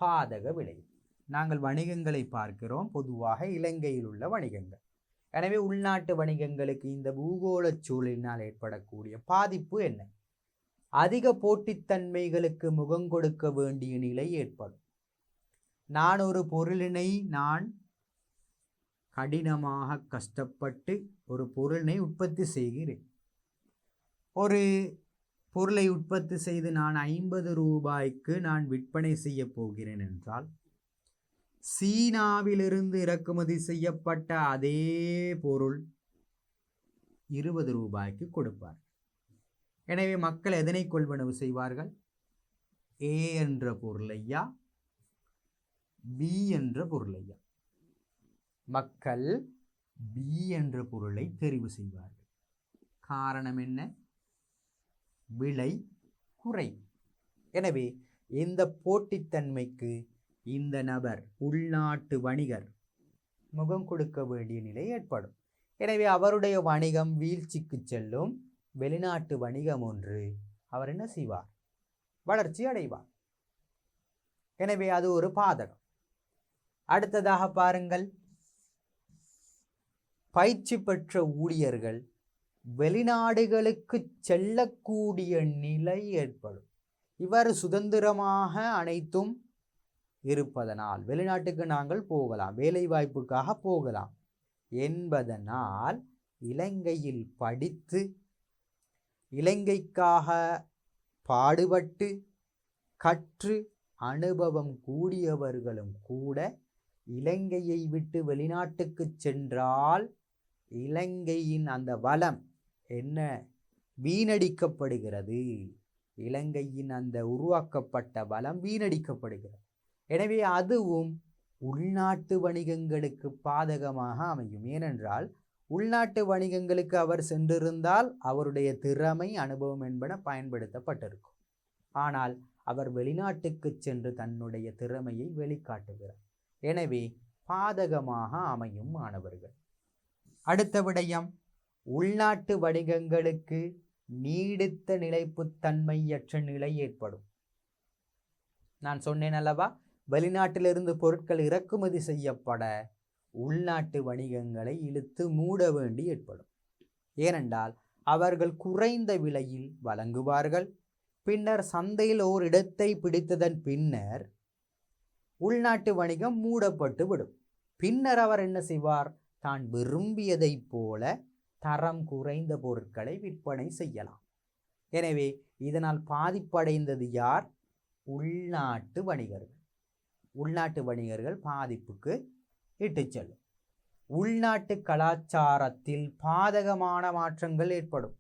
பாதக விளைவு. நாங்கள் வணிகங்களை பார்க்கிறோம், பொதுவாக இலங்கையில் உள்ள வணிகங்கள். எனவே உள்நாட்டு வணிகங்களுக்கு இந்த பூகோள சூழலினால் ஏற்படக்கூடிய பாதிப்பு என்ன? அதிக போட்டித்தன்மைகளுக்கு முகம் கொடுக்க வேண்டிய நிலை ஏற்படும். நான் ஒரு பொருளினை கடினமாக கஷ்டப்பட்டு ஒரு பொருளினை உற்பத்தி செய்கிறேன். ஒரு பொருளை உற்பத்தி செய்து நான் 50 ரூபாய்க்கு நான் விற்பனை செய்ய போகிறேன் என்றால், சீனாவிலிருந்து இறக்குமதி செய்யப்பட்ட அதே பொருள் 20 ரூபாய்க்கு கொடுப்பார். எனவே மக்கள் எதனை கொள்வனவு செய்வார்கள்? ஏ என்ற பொருளையா, பி என்ற பொருளையா? மக்கள் பி என்ற பொருளை தெரிவு செய்வார்கள். காரணம் என்ன? விலை குறை. எனவே இந்த போட்டித்தன்மைக்கு இந்த நபர், உள்நாட்டு வணிகர், முகம் கொடுக்க வேண்டிய நிலை ஏற்படும். எனவே அவருடைய வணிகம் வீழ்ச்சிக்கு செல்லும். வெளிநாட்டு வணிகம் ஒன்று அவர் என்ன செய்வார்? வளர்ச்சி அடைவார். எனவே அது ஒரு பாதகம். அடுத்ததாக பாருங்கள், பயிற்சி பெற்ற ஊழியர்கள் வெளிநாடுகளுக்கு செல்லக்கூடிய நிலை ஏற்படும். இவர் சுதந்திரமாக அனைத்தும் இருப்பதனால் வெளிநாட்டுக்கு நாங்கள் போகலாம், வேலை வாய்ப்புக்காக போகலாம் என்பதனால் இலங்கையில் படித்து இலங்கைக்காக பாடுபட்டு கற்று அனுபவம் கூடியவர்களும் கூட இலங்கையை விட்டு வெளிநாட்டுக்கு சென்றால் இலங்கையின் அந்த வளம் என்ன வீணடிக்கப்படுகிறது. இலங்கையின் அந்த உருவாக்கப்பட்ட வளம் வீணடிக்கப்படுகிறது. எனவே அதுவும் உள்நாட்டு வணிகங்களுக்கு பாதகமாக அமையும். ஏனென்றால் உள்நாட்டு வணிகங்களுக்கு அவர் சென்றிருந்தால் அவருடைய திறமை, அனுபவம் என்பன பயன்படுத்தப்பட்டிருக்கும். ஆனால் அவர் வெளிநாட்டுக்கு சென்று தன்னுடைய திறமையை வெளிக்காட்டுகிறார். எனவே பாதகமாக அமையும் மாணவர்கள். அடுத்த விடயம், உள்நாட்டு வணிகங்களுக்கு நீடித்த நிலைப்புத்தன்மையற்ற நிலை ஏற்படும். நான் சொன்னேன் அல்லவா, வெளிநாட்டிலிருந்து பொருட்கள் இறக்குமதி செய்யப்பட உள்நாட்டு வணிகங்களை இழுத்து மூட வேண்டி ஏற்படும். ஏனென்றால் அவர்கள் குறைந்த விலையில் வழங்குவார்கள். பின்னர் சந்தையில் ஓர் இடத்தை பிடித்ததன் பின்னர் உள்நாட்டு வணிகம் மூடப்பட்டு விடும். பின்னர் அவர் என்ன செய்வார்? தான் விரும்பியதைப் போல தரம் குறைந்த பொருட்களை விற்பனை செய்யலாம். எனவே இதனால் பாதிப்படைந்தது யார்? உள்நாட்டு வணிகர்கள். உள்நாட்டு வணிகர்கள் பாதிப்புக்கு இட்டு செல்லும். உள்நாட்டு கலாச்சாரத்தில் பாதகமான மாற்றங்கள் ஏற்படும்.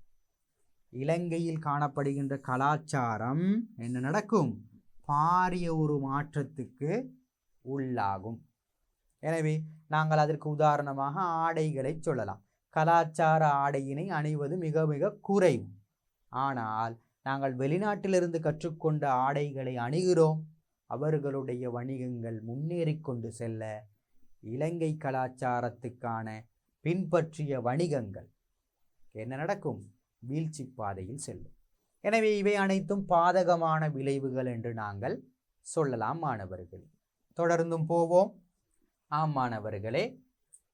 இலங்கையில் காணப்படுகின்ற கலாச்சாரம் என்ன நடக்கும்? பாரிய ஒரு மாற்றத்துக்கு உள்ளாகும். எனவே நாங்கள் அதற்கு உதாரணமாக ஆடைகளை சொல்லலாம். கலாச்சார ஆடையினை அணிவது மிக மிக குறைவு. ஆனால் நாங்கள் வெளிநாட்டிலிருந்து கற்றுக்கொண்ட ஆடைகளை அணிகிறோம். அவர்களுடைய வணிகங்கள் முன்னேறி கொண்டு செல்ல இலங்கை கலாச்சாரத்துக்கான பின்பற்றிய வணிகங்கள் என்ன நடக்கும்? வீழ்ச்சி பாதையில் செல்லும். எனவே இவை அனைத்தும் பாதகமான விளைவுகள் என்று நாங்கள் சொல்லலாம் மாணவர்களே. தொடர்ந்தும் போவோம். ஆம் மாணவர்களே,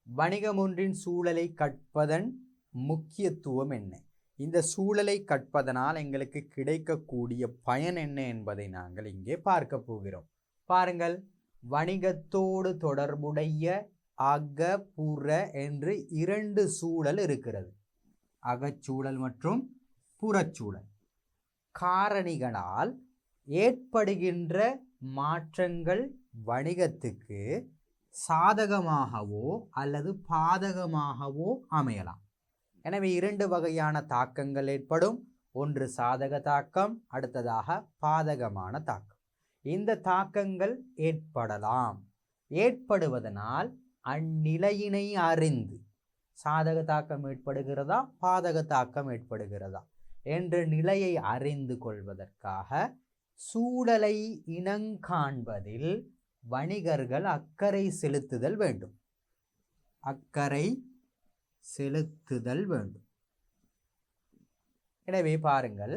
வணிகம் ஒன்றின் சூழலை கற்பதன் முக்கியத்துவம் என்ன? இந்த சூழலை கற்பதனால் எங்களுக்கு கிடைக்கக்கூடிய பயன் என்ன என்பதை நாங்கள் இங்கே பார்க்க போகிறோம். பாருங்கள், வணிகத்தோடு தொடர்புடைய அக புற என்று 2 சூழல் இருக்கிறது. அகச்சூழல் மற்றும் புறச்சூழல் காரணிகளால் ஏற்படுகின்ற மாற்றங்கள் வணிகத்துக்கு சாதகமாகவோ அல்லது பாதகமாகவோ அமையலாம். எனவே 2 வகையான தாக்கங்கள் ஏற்படும். ஒன்று சாதக தாக்கம், அடுத்ததாக பாதகமான தாக்கம். இந்த தாக்கங்கள் ஏற்படலாம். ஏற்படுவதனால் அந்நிலையினை அறிந்து சாதக தாக்கம் ஏற்படுகிறதா பாதக தாக்கம் ஏற்படுகிறதா என்ற நிலையை அறிந்து கொள்வதற்காக சூழலை இனங்காண்பதில் வணிகர்கள் அக்கறை செலுத்துதல் வேண்டும். அக்கறை செலுத்துதல் வேண்டும். எனவே பாருங்கள்,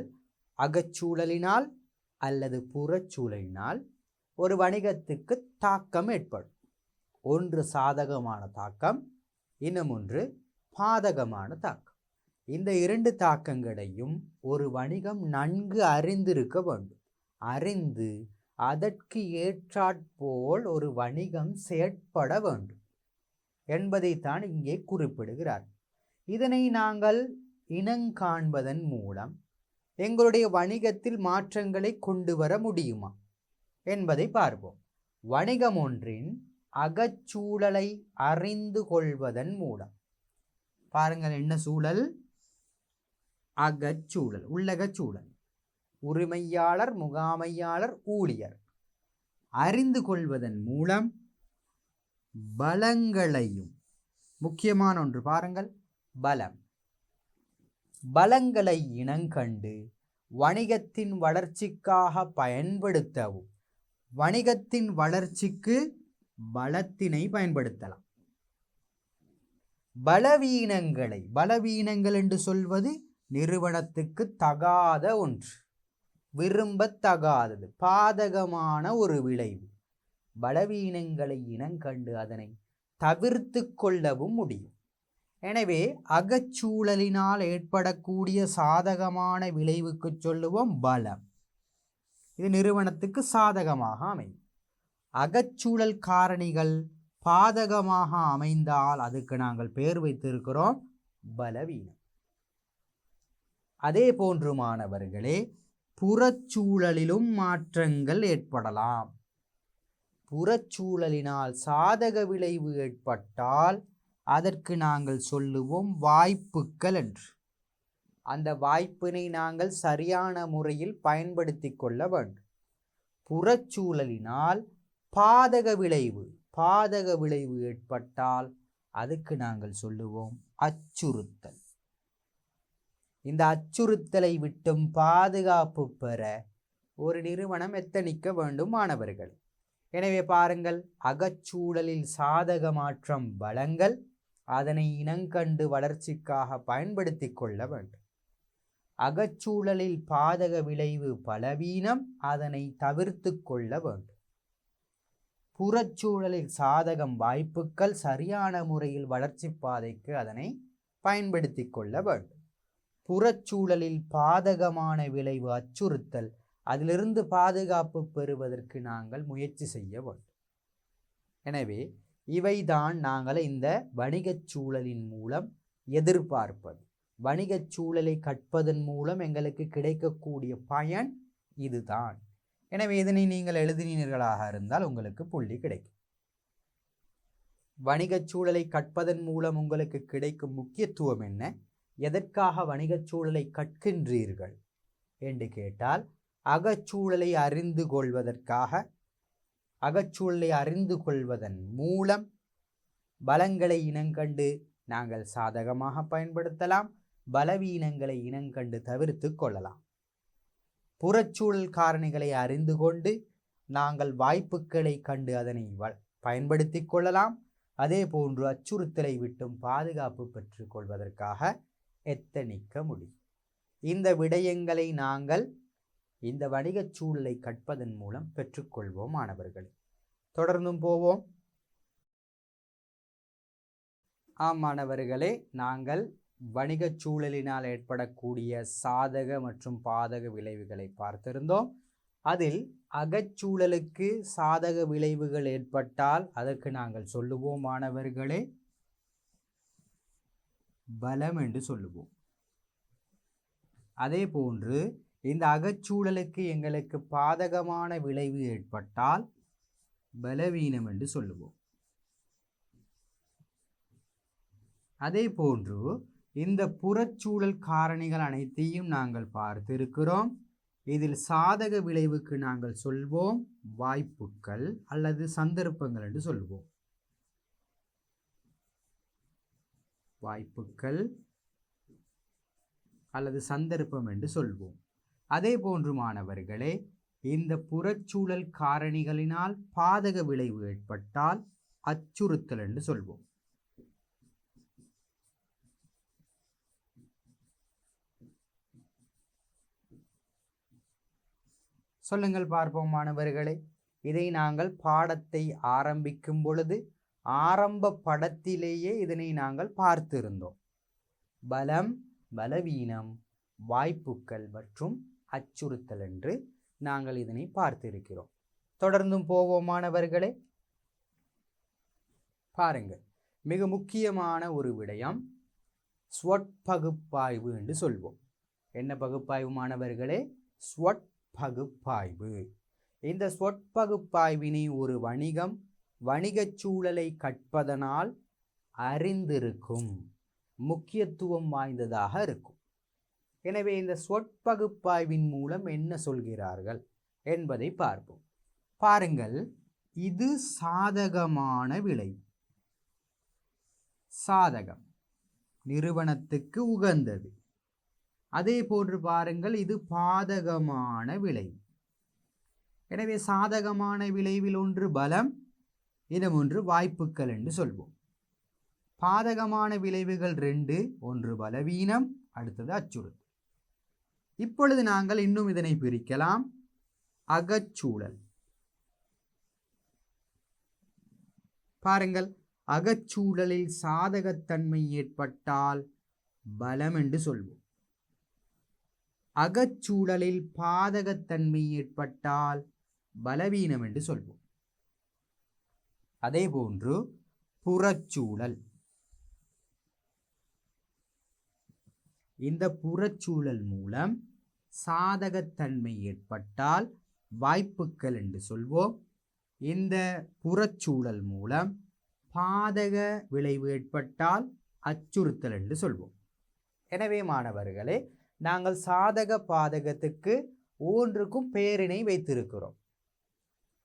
அகச்சூழலினால் அல்லது புறச்சூழலினால் ஒரு வணிகத்துக்கு தாக்கம் ஏற்படும். ஒன்று சாதகமான தாக்கம், இன்னும் ஒன்று பாதகமான தாக்கம். இந்த 2 தாக்கங்களையும் ஒரு வணிகம் நன்கு அறிந்திருக்க வேண்டும். அறிந்து அதற்கு ஏற்றாற்போல் ஒரு வணிகம் செயற்பட வேண்டும் என்பதைத்தான் இங்கே குறிப்பிடுகிறார். இதனை நாங்கள் இனங்காண்பதன் மூலம் எங்களுடைய வணிகத்தில் மாற்றங்களை கொண்டு வர முடியுமா என்பதை பார்ப்போம். வணிகம் ஒன்றின் அகச்சூழலை அறிந்து கொள்வதன் மூலம், பாருங்கள் என்ன சூழல்? அகச்சூழல், உள்ளகச்சூழல். உரிமையாளர், முகாமையாளர், ஊழியர் அறிந்து கொள்வதன் மூலம் பலங்களையும், முக்கியமான ஒன்று பாருங்கள், பலம். பலங்களை இனங்கண்டு வணிகத்தின் வளர்ச்சிக்காக பயன்படுத்தவும், வணிகத்தின் வளர்ச்சிக்கு பலத்தினை பயன்படுத்தலாம். பலவீனங்கள் என்று சொல்வது நிறுவனத்துக்கு தகாத ஒன்று, விரும்பத்தகாதது, பாதகமான ஒரு விளைவு. பலவீனங்களை இனங்கண்டு அதனை தவிர்த்து கொள்ளவும் முடியும். எனவே அகச்சூழலினால் ஏற்படக்கூடிய சாதகமான விளைவுக்கு சொல்லுவோம் பலம். இது நிறுவனத்துக்கு சாதகமாக அமையும். அகச்சூழல் காரணிகள் பாதகமாக அமைந்தால் அதுக்கு நாங்கள் பெயர் வைத்திருக்கிறோம் பலவீனம். அதே போன்று மாணவர்களே, புறச்சூழலிலும் மாற்றங்கள் ஏற்படலாம். புறச்சூழலினால் சாதக விளைவு ஏற்பட்டால் அதற்கு நாங்கள் சொல்லுவோம் வாய்ப்புகள் என்று. அந்த வாய்ப்பினை நாங்கள் சரியான முறையில் பயன்படுத்தி கொள்ள வேண்டும். புறச்சூழலினால் பாதக விளைவு ஏற்பட்டால் அதுக்கு நாங்கள் சொல்லுவோம் அச்சுறுத்தல். இந்த அச்சுறுத்தலை விட்டும் பாதுகாப்பு பெற ஒரு நிறுவனம் எத்தனிக்க வேண்டும் மாணவர்கள். எனவே பாருங்கள், அகச்சூழலில் சாதக மாற்றம் பலங்கள், அதனை இனங்கண்டு வளர்ச்சிக்காக பயன்படுத்தி கொள்ள வேண்டும். அகச்சூழலில் பாதக விளைவு பலவீனம், அதனை தவிர்த்து கொள்ள வேண்டும். புறச்சூழலில் சாதகம் வாய்ப்புகள், சரியான முறையில் வளர்ச்சி பாதைக்கு அதனை பயன்படுத்தி கொள்ள வேண்டும். புறச்சூழலில் பாதகமான விளைவு அச்சுறுத்தல், அதிலிருந்து பாதுகாப்பு பெறுவதற்கு நாங்கள் முயற்சி செய்ய வேண்டும். எனவே இவைதான் நாங்கள் இந்த வணிகச் சூழலின் மூலம் எதிர்பார்ப்பது. வணிகச் சூழலை கற்பதன் மூலம் எங்களுக்கு கிடைக்கக்கூடிய பயன் இதுதான். எனவே இதனை நீங்கள் எழுதினீர்களாக இருந்தால் உங்களுக்கு புள்ளி கிடைக்கும். வணிகச் சூழலை கற்பதன் மூலம் உங்களுக்கு கிடைக்கும் முக்கியத்துவம் என்ன? எதற்காக வணிகச் சூழலை கற்கின்றீர்கள் என்று கேட்டால், அகச்சூழலை அறிந்து கொள்வதற்காக. அகச்சூழலை அறிந்து கொள்வதன் மூலம் பலங்களை இனங்கண்டு நாங்கள் சாதகமாக பயன்படுத்தலாம், பலவீனங்களை இனங்கண்டு தவிர்த்து கொள்ளலாம். புறச்சூழல் காரணிகளை அறிந்து கொண்டு நாங்கள் வாய்ப்புகளை கண்டு அதனை பயன்படுத்தி கொள்ளலாம். அதே போன்று அச்சுறுத்தலை விட்டும் பாதுகாப்பு பெற்று கொள்வதற்காக எத்தனிக்க முடியும். இந்த விடயங்களை நாங்கள் இந்த வணிகச் சூழலை கற்பதன் மூலம் பெற்றுக்கொள்வோம் மாணவர்கள். தொடர்ந்தும் போவோம். மாணவர்களே, நாங்கள் வணிகச் சூழலினால் ஏற்படக்கூடிய சாதக மற்றும் பாதக விளைவுகளை பார்த்திருந்தோம். அதில் அகச்சூழலுக்கு சாதக விளைவுகள் ஏற்பட்டால் அதற்கு நாங்கள் சொல்லுவோம் மாணவர்களே பலம் என்று சொல்லுவோம். அதே போன்று இந்த அகச்சூழலுக்கு எங்களுக்கு பாதகமான விளைவு ஏற்பட்டால் பலவீனம் என்று சொல்லுவோம். அதே போன்று இந்த புறச்சூழல் காரணிகள் அனைத்தையும் நாங்கள் பார்த்திருக்கிறோம். இதில் சாதக விளைவுக்கு நாங்கள் சொல்வோம் வாய்ப்புகள் அல்லது சந்தர்ப்பங்கள் என்று சொல்வோம். வாய்ப்புகள் அல்லது சந்தர்ப்பம் என்று சொல்வோம். அதே போன்று மாணவர்களே, இந்த புறச்சூழல் காரணிகளினால் பாதக விளைவு ஏற்பட்டால் அச்சுறுத்தல் என்று சொல்வோம். சொல்லுங்கள் பார்ப்போம் மாணவர்களே. இதை நாங்கள் பாடத்தை ஆரம்பிக்கும் பொழுது ஆரம்ப படத்திலேயே இதனை நாங்கள் பார்த்திருந்தோம். பலம், பலவீனம், வாய்ப்புகள் மற்றும் அச்சுறுத்தல் என்று நாங்கள் இதனை பார்த்திருக்கிறோம். தொடர்ந்தும் போவோம் மாணவர்களே. பாருங்கள், மிக முக்கியமான ஒரு விடயம் ஸ்வொட் பகுப்பாய்வு என்று சொல்வோம். என்ன பகுப்பாய்வு மாணவர்களே? ஸ்வொட் பகுப்பாய்வு. இந்த ஸ்வொட் பகுப்பாய்வினை ஒரு வணிகம் வணிகச் சூழலை கற்பதனால் அறிந்திருக்கும், முக்கியத்துவம் வாய்ந்ததாக இருக்கும். எனவே இந்த ஸ்வொட் பகுப்பாய்வின் மூலம் என்ன சொல்கிறார்கள் என்பதை பார்ப்போம். பாருங்கள், இது சாதகமான விளைவு. சாதகம், நிறுவனத்துக்கு உகந்தது. அதே போன்று பாருங்கள், இது பாதகமான விளைவு. எனவே சாதகமான விளைவில் ஒன்று பலம், இன்னும் ஒன்று வாய்ப்புகள் என்று சொல்வோம். பாதகமான விளைவுகள் 2, ஒன்று பலவீனம், அடுத்தது அச்சுறுத்தல். இப்பொழுது நாங்கள் இன்னும் இதனை பிரிக்கலாம். அகச்சூழல். பாருங்கள், அகச்சூழலில் சாதகத்தன்மை ஏற்பட்டால் பலம் என்று சொல்வோம். அகச்சூழலில் பாதகத்தன்மை ஏற்பட்டால் பலவீனம் என்று சொல்வோம். அதே போன்று புறச்சூழல். இந்த புறச்சூழல் மூலம் சாதகத்தன்மை ஏற்பட்டால் வாய்ப்புகள் என்று சொல்வோம். இந்த புறச்சூழல் மூலம் பாதக விளைவு ஏற்பட்டால் அச்சுறுத்தல் என்று சொல்வோம். எனவே மாணவர்களே, நாங்கள் சாதக பாதகத்துக்கு ஒவ்வொன்றுக்கும் பெயரினை வைத்திருக்கிறோம்.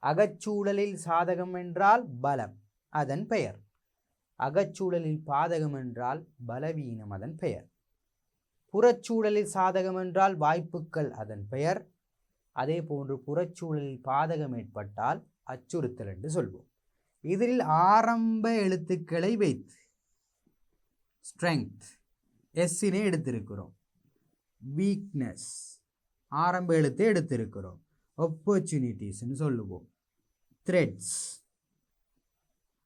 அகச்சூழலில் சாதகம் என்றால் பலம், அதன் பெயர். அகச்சூழலில் பாதகம் என்றால் பலவீனம், அதன் பெயர். புறச்சூழலில் சாதகம் என்றால் வாய்ப்புகள், அதன் பெயர். அதே போன்று புறச்சூழலில் பாதகம் ஏற்பட்டால் அச்சுறுத்தல் என்று சொல்வோம். இதில் ஆரம்ப எழுத்துக்களை வைத்து ஸ்ட்ரெங்த் எஸ்ஸினை எடுத்திருக்கிறோம். வீக்னஸ் ஆரம்ப எழுத்தை எடுத்திருக்கிறோம். ஆப்பர்ச்சுனிட்டிஸ்ன்னு சொல்லுவோம். த்ரெட்ஸ்,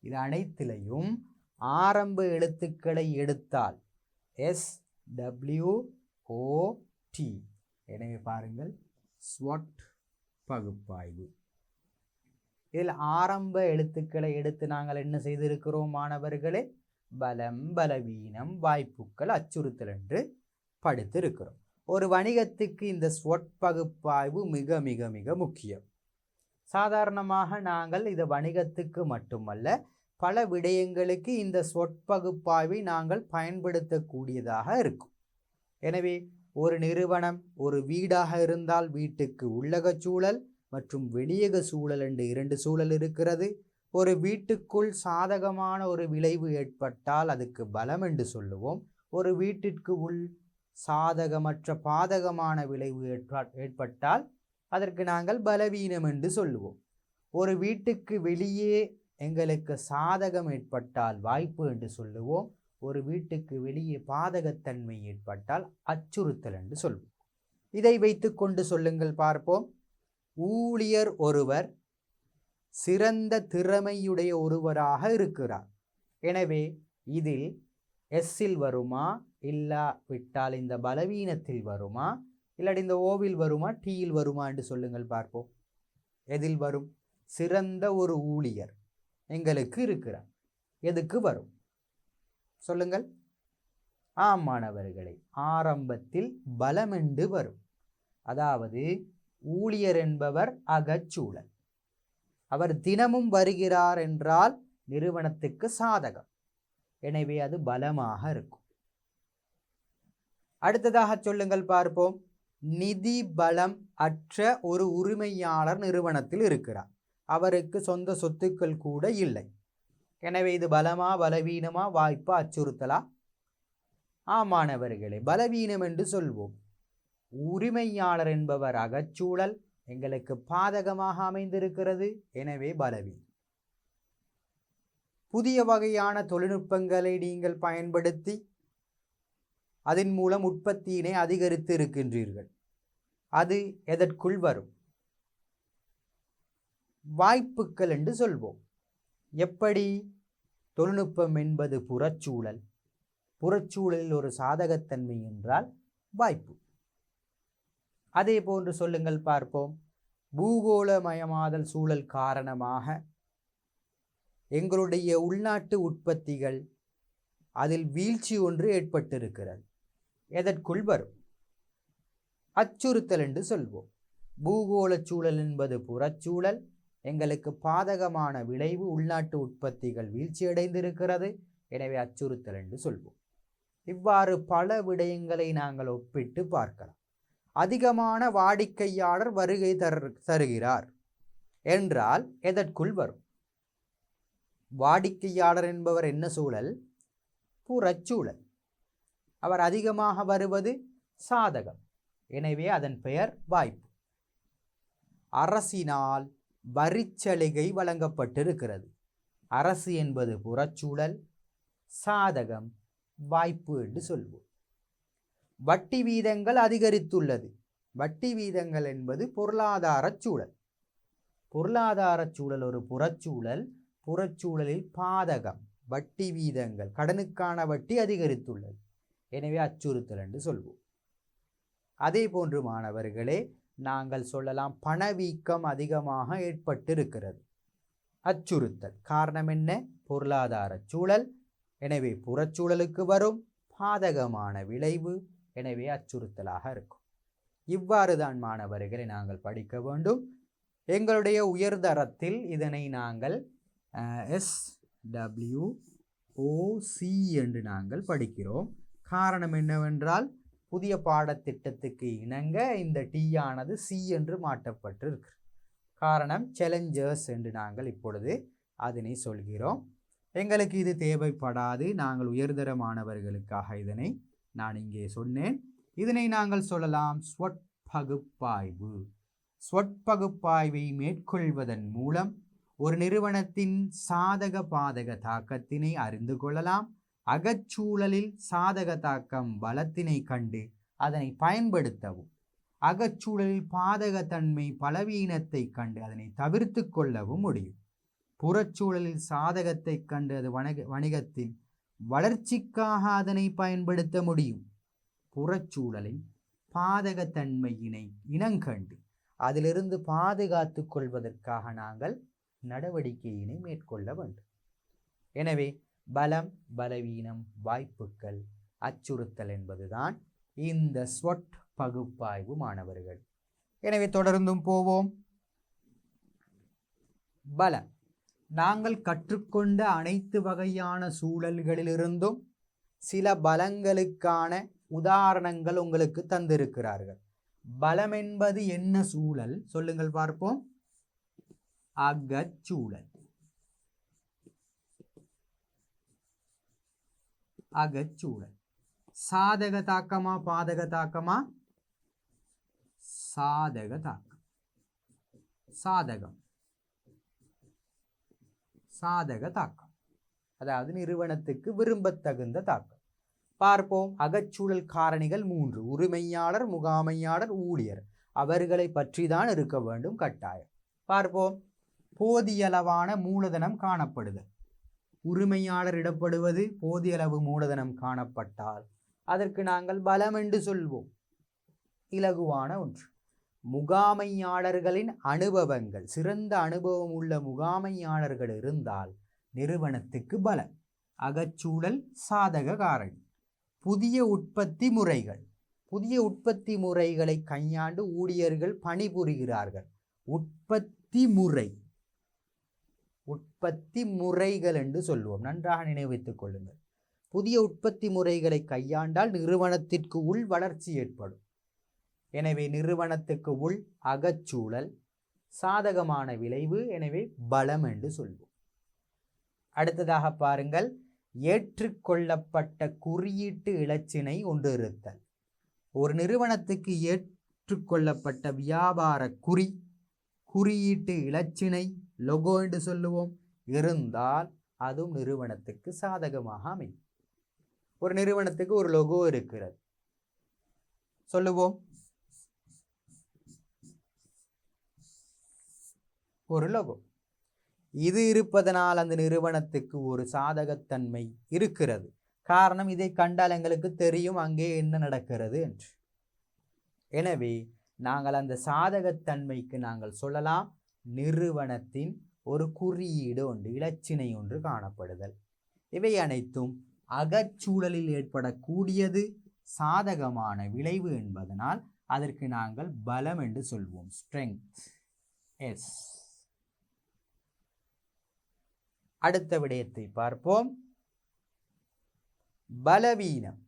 இது அனைத்திலையும் ஆரம்ப எழுத்துக்களை எடுத்தால் SWOT. எனவே பாருங்கள், ஸ்வொட் பகுப்பாய்வு. இதில் ஆரம்ப எழுத்துக்களை எடுத்து நாங்கள் என்ன செய்திருக்கிறோம் மாணவர்களே? பலம், பலவீனம், வாய்ப்புகள், அச்சுறுத்தல் என்று படித்திருக்கிறோம். ஒரு வணிகத்துக்கு இந்த ஸ்வொட் பகுப்பாய்வு மிக மிக மிக முக்கியம். சாதாரணமாக நாங்கள் இந்த வணிகத்துக்கு மட்டுமல்ல, பல விடயங்களுக்கு இந்த ஸ்வொட் பகுப்பாய்வை நாங்கள் பயன்படுத்தக்கூடியதாக இருக்கும். எனவே ஒரு நிறுவனம், ஒரு வீடாக இருந்தால் வீட்டுக்கு உள்ளக சூழல் மற்றும் வெளியக சூழல் என்று 2 சூழல் இருக்கிறது. ஒரு வீட்டுக்குள் சாதகமான ஒரு விளைவு ஏற்பட்டால் அதுக்கு பலம் என்று சொல்லுவோம். ஒரு வீட்டிற்கு உள் சாதகமற்ற பாதகமான விளைவு ஏற்பட்டால் அதற்கு நாங்கள் பலவீனம் என்று சொல்லுவோம். ஒரு வீட்டுக்கு வெளியே எங்களுக்கு சாதகம் ஏற்பட்டால் வாய்ப்பு என்று சொல்லுவோம். ஒரு வீட்டுக்கு வெளியே பாதகத்தன்மை ஏற்பட்டால் அச்சுறுத்தல் என்று சொல்வோம். இதை வைத்து கொண்டு சொல்லுங்கள் பார்ப்போம். ஊழியர் ஒருவர் சிறந்த திறமையுடைய ஒருவராக இருக்கிறார். எனவே இதில் எஸ்ஸில் வருமா, இல்லாவிட்டால் இந்த பலவீனத்தில் வருமா, இல்லாட்டி இந்த ஓவில் வருமா, டீயில் வருமா என்று சொல்லுங்கள் பார்ப்போம். எதில் வரும்? சிறந்த ஒரு ஊழியர் எங்களுக்கு இருக்கிறார். எதுக்கு வரும் சொல்லுங்கள்? ஆம் மாணவர்களே, ஆரம்பத்தில் பலம் என்று வரும். அதாவது ஊழியர் என்பவர் அகச்சூழல். அவர் தினமும் வருகிறார் என்றால் நிறுவனத்துக்கு சாதகம். எனவே அது பலமாக இருக்கும். அடுத்ததாக சொல்லுங்கள் பார்ப்போம். நிதி பலம் அற்ற ஒரு உரிமையாளர் நிறுவனத்தில் இருக்கிறார். அவருக்கு சொந்த சொத்துக்கள் கூட இல்லை. எனவே இது பலமா, பலவீனமா, வாய்ப்பா, அச்சுறுத்தலா? ஆமாணவர்களே, பலவீனம் என்று சொல்வோம். உரிமையாளர் என்பவர் அகச்சூழல், எங்களுக்கு பாதகமாக அமைந்திருக்கிறது. எனவே பலவீனம். புதிய வகையான தொழில்நுட்பங்களை நீங்கள் பயன்படுத்தி அதன் மூலம் உற்பத்தியினை அதிகரித்து இருக்கின்றீர்கள். அது எதற்குள் வரும்? வாய்ப்புகள் என்று சொல்வோம். எப்படி? தொழில்நுட்பம் என்பது புறச்சூழல். புறச்சூழலில் ஒரு சாதகத்தன்மை என்றால் வாய்ப்பு. அதே போன்று சொல்லுங்கள் பார்ப்போம். பூகோளமயமாதல் சூழல் காரணமாக எங்களுடைய உள்நாட்டு உற்பத்திகள் அதில் வீழ்ச்சி ஒன்று ஏற்பட்டிருக்கிறது. எதற்குள் வரும்? அச்சுறுத்தல் என்று சொல்வோம். பூகோள சூழல் என்பது புறச்சூழல். எங்களுக்கு பாதகமான விளைவு, உள்நாட்டு உற்பத்திகள் வீழ்ச்சியடைந்திருக்கிறது. எனவே அச்சுறுத்தல் என்று சொல்வோம். இவ்வாறு பல விடயங்களை நாங்கள் ஒப்பிட்டு பார்க்கலாம். அதிகமான வாடிக்கையாளர் வருகை தருகிறார் என்றால் எதற்குள் வரும்? வாடிக்கையாளர் என்பவர் என்ன சூழல்? புறச்சூழல். அவர் அதிகமாக வருவது சாதகம். எனவே அதன் பெயர் வாய்ப்பு. அரசினால் வரிச்சலுகை வழங்கப்பட்டிருக்கிறது. அரசு என்பது புறச்சூழல், சாதகம், வாய்ப்பு என்று சொல்வோம். வட்டி வீதங்கள் அதிகரித்துள்ளது. வட்டி வீதங்கள் என்பது பொருளாதார சூழல். பொருளாதார சூழல் ஒரு புறச்சூழல். புறச்சூழலில் பாதகம், வட்டி வீதங்கள், கடனுக்கான வட்டி அதிகரித்துள்ளது. எனவே அச்சுறுத்தல் என்று சொல்வோம். அதே போன்று மாணவர்களே, நாங்கள் சொல்லலாம் பணவீக்கம் அதிகமாக ஏற்பட்டிருக்கிறது. அச்சுறுத்தல். காரணம் என்ன? பொருளாதார சூழல். எனவே புறச்சூழலுக்கு வரும் பாதகமான விளைவு. எனவே அச்சுறுத்தலாக இருக்கும். இவ்வாறு தான் மாணவர்களை நாங்கள் படிக்க வேண்டும். எங்களுடைய உயர்தரத்தில் இதனை நாங்கள் SWOC என்று நாங்கள் படிக்கிறோம். காரணம் என்னவென்றால் புதிய பாடத்திட்டத்துக்கு இணங்க இந்த T ஆனது C என்று மாற்றப்பட்டிருக்கு. காரணம் சேலஞ்சர்ஸ் என்று நாங்கள் இப்பொழுது அதனை சொல்கிறோம். எங்களுக்கு இது தேவைப்படாது. நாங்கள் உயர்தர மாணவர்களுக்காக இதனை நான் இங்கே சொன்னேன். இதனை நாங்கள் சொல்லலாம் ஸ்வொட் பகுப்பாய்வு. ஸ்வொட் பகுப்பாய்வை மேற்கொள்வதன் மூலம் ஒரு நிறுவனத்தின் சாதக பாதக தாக்கத்தினை அறிந்து கொள்ளலாம். அகச்சூழலில் சாதக தாக்கம் பலத்தினை கண்டு அதனை பயன்படுத்தவும், அகச்சூழலில் பாதகத்தன்மை பலவீனத்தை கண்டு அதனை தவிர்த்து கொள்ளவும் முடியும். புறச்சூழலில் சாதகத்தை கண்டு அது வணிகத்தின் வளர்ச்சிக்காக அதனை பயன்படுத்த முடியும். புறச்சூழலில் பாதகத்தன்மையினை இனங்கண்டு அதிலிருந்து பாதுகாத்து கொள்வதற்காக நாங்கள் நடவடிக்கையினை மேற்கொள்ள வேண்டும். எனவே பலம், பலவீனம், வாய்ப்புகள், அச்சுறுத்தல் என்பதுதான் இந்த ஸ்வொட் பகுப்பாய்வு மாணவர்கள். எனவே தொடர்ந்தும் போவோம். பலம். நாங்கள் கற்றுக்கொண்ட அனைத்து வகையான சூழல்களிலிருந்தும் சில பலங்களுக்கான உதாரணங்கள் உங்களுக்கு தந்திருக்கிறார்கள். பலம் என்பது என்ன சூழல்? சொல்லுங்கள் பார்ப்போம். அகச்சூழல். அகச்சூழல். சாதக தாக்கமா, பாதக தாக்கமா? சாதக தாக்கம். சாதகம். சாதக தாக்கம், அதாவது நிறுவனத்துக்கு விரும்பத்தகுந்த தாக்கம். பார்ப்போம். அகச்சூழல் காரணிகள் 3: உரிமையாளர், முகாமையாளர், ஊழியர். அவர்களை பற்றி தான் இருக்க வேண்டும் கட்டாயம். பார்ப்போம். போதியளவான மூலதனம் காணப்படுதல். உரிமையாளர் இடப்படுவது போதிய அளவு மூலதனம் காணப்பட்டால் அதற்கு நாங்கள் பலம் என்று சொல்வோம். இலகுவான ஒன்று. முகாமையாளர்களின் அனுபவங்கள், சிறந்த அனுபவம் உள்ள முகாமையாளர்கள் இருந்தால் நிறுவனத்துக்கு பலம். அகச்சூழல் சாதக காரணி. புதிய உற்பத்தி முறைகள். புதிய உற்பத்தி முறைகளை கையாண்டு ஊழியர்கள் பணிபுரிகிறார்கள். உற்பத்தி முறை, உற்பத்தி முறைகள் என்று சொல்லுவோம். நன்றாக நினைவைத்துக் கொள்ளுங்கள். புதிய உற்பத்தி முறைகளை கையாண்டால் நிறுவனத்திற்கு உள் வளர்ச்சி ஏற்படும். எனவே நிறுவனத்துக்கு உள் அகச்சூழல், சாதகமான விளைவு, எனவே பலம் என்று சொல்வோம். அடுத்ததாக பாருங்கள், ஏற்றுக்கொள்ளப்பட்ட குறியீட்டு இலச்சினை ஒன்றிருத்தல். ஒரு நிறுவனத்துக்கு ஏற்றுக்கொள்ளப்பட்ட வியாபார குறியீட்டு இலச்சினை, லொகோ என்று சொல்லுவோம், இருந்தால் அதுவும் நிறுவனத்துக்கு சாதகமாக அமையும். ஒரு நிறுவனத்துக்கு ஒரு லொகோ இருக்கிறது, சொல்லுவோம் ஒரு லொகோ. இது இருப்பதனால் அந்த நிறுவனத்துக்கு ஒரு சாதகத்தன்மை இருக்கிறது. காரணம், இதை கண்டால் எங்களுக்கு தெரியும் அங்கே என்ன நடக்கிறது என்று. எனவே நாங்கள் அந்த சாதகத்தன்மைக்கு நாங்கள் சொல்லலாம் நிறுவனத்தின் ஒரு குறியீடு ஒன்று, இலச்சினை ஒன்று காணப்படுதல். இவை அனைத்தும் அகச்சூழலில் ஏற்படக்கூடியது, சாதகமான விளைவு என்பதனால் அதற்கு நாங்கள் பலம் என்று சொல்வோம், ஸ்ட்ரெங்த். எஸ். அடுத்த விடயத்தை பார்ப்போம். பலவீனம்.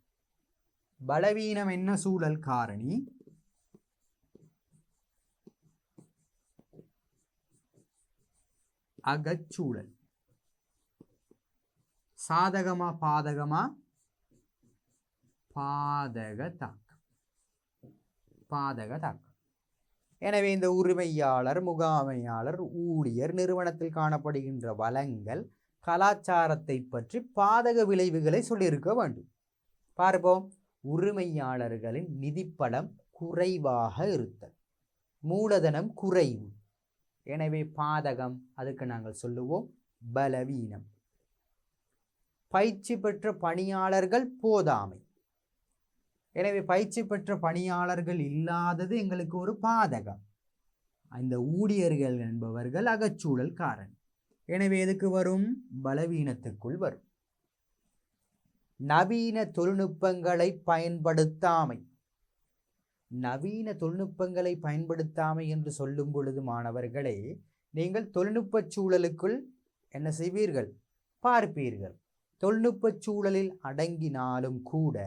பலவீனம் என்ன சூழல் காரணி? அகச்சூழல். சாதகமா பாதகமா? பாதக தாக்கம். பாதக தாக்கம். எனவே இந்த உரிமையாளர், முகாமையாளர், ஊழியர், நிறுவனத்தில் காணப்படுகின்ற வளங்கள், கலாச்சாரத்தை பற்றி பாதக விளைவுகளை சொல்லியிருக்க வேண்டும். பார்ப்போம். உரிமையாளர்களின் நிதிப்பலம் குறைவாக இருத்தல், மூலதனம் குறைவு, எனவே பாதகம். அதுக்கு நாங்கள் சொல்லுவோம் பலவீனம். பயிற்சி பெற்ற பணியாளர்கள் போதாமை, எனவே பயிற்சி பெற்ற பணியாளர்கள் இல்லாதது எங்களுக்கு ஒரு பாதகம். இந்த ஊழியர்கள் என்பவர்கள் அகச்சூழல் காரணி, எனவே எதுக்கு வரும்? பலவீனத்துக்குள் வரும். நவீன தொழில்நுட்பங்களை பயன்படுத்தாமை. நவீன தொழில்நுட்பங்களை பயன்படுத்தாமை என்று சொல்லும் பொழுது மாணவர்களே, நீங்கள் தொழில்நுட்ப சூழலுக்குள் என்ன செய்வீர்கள்? பார்ப்பீர்கள். தொழில்நுட்ப சூழலில் அடங்கினாலும் கூட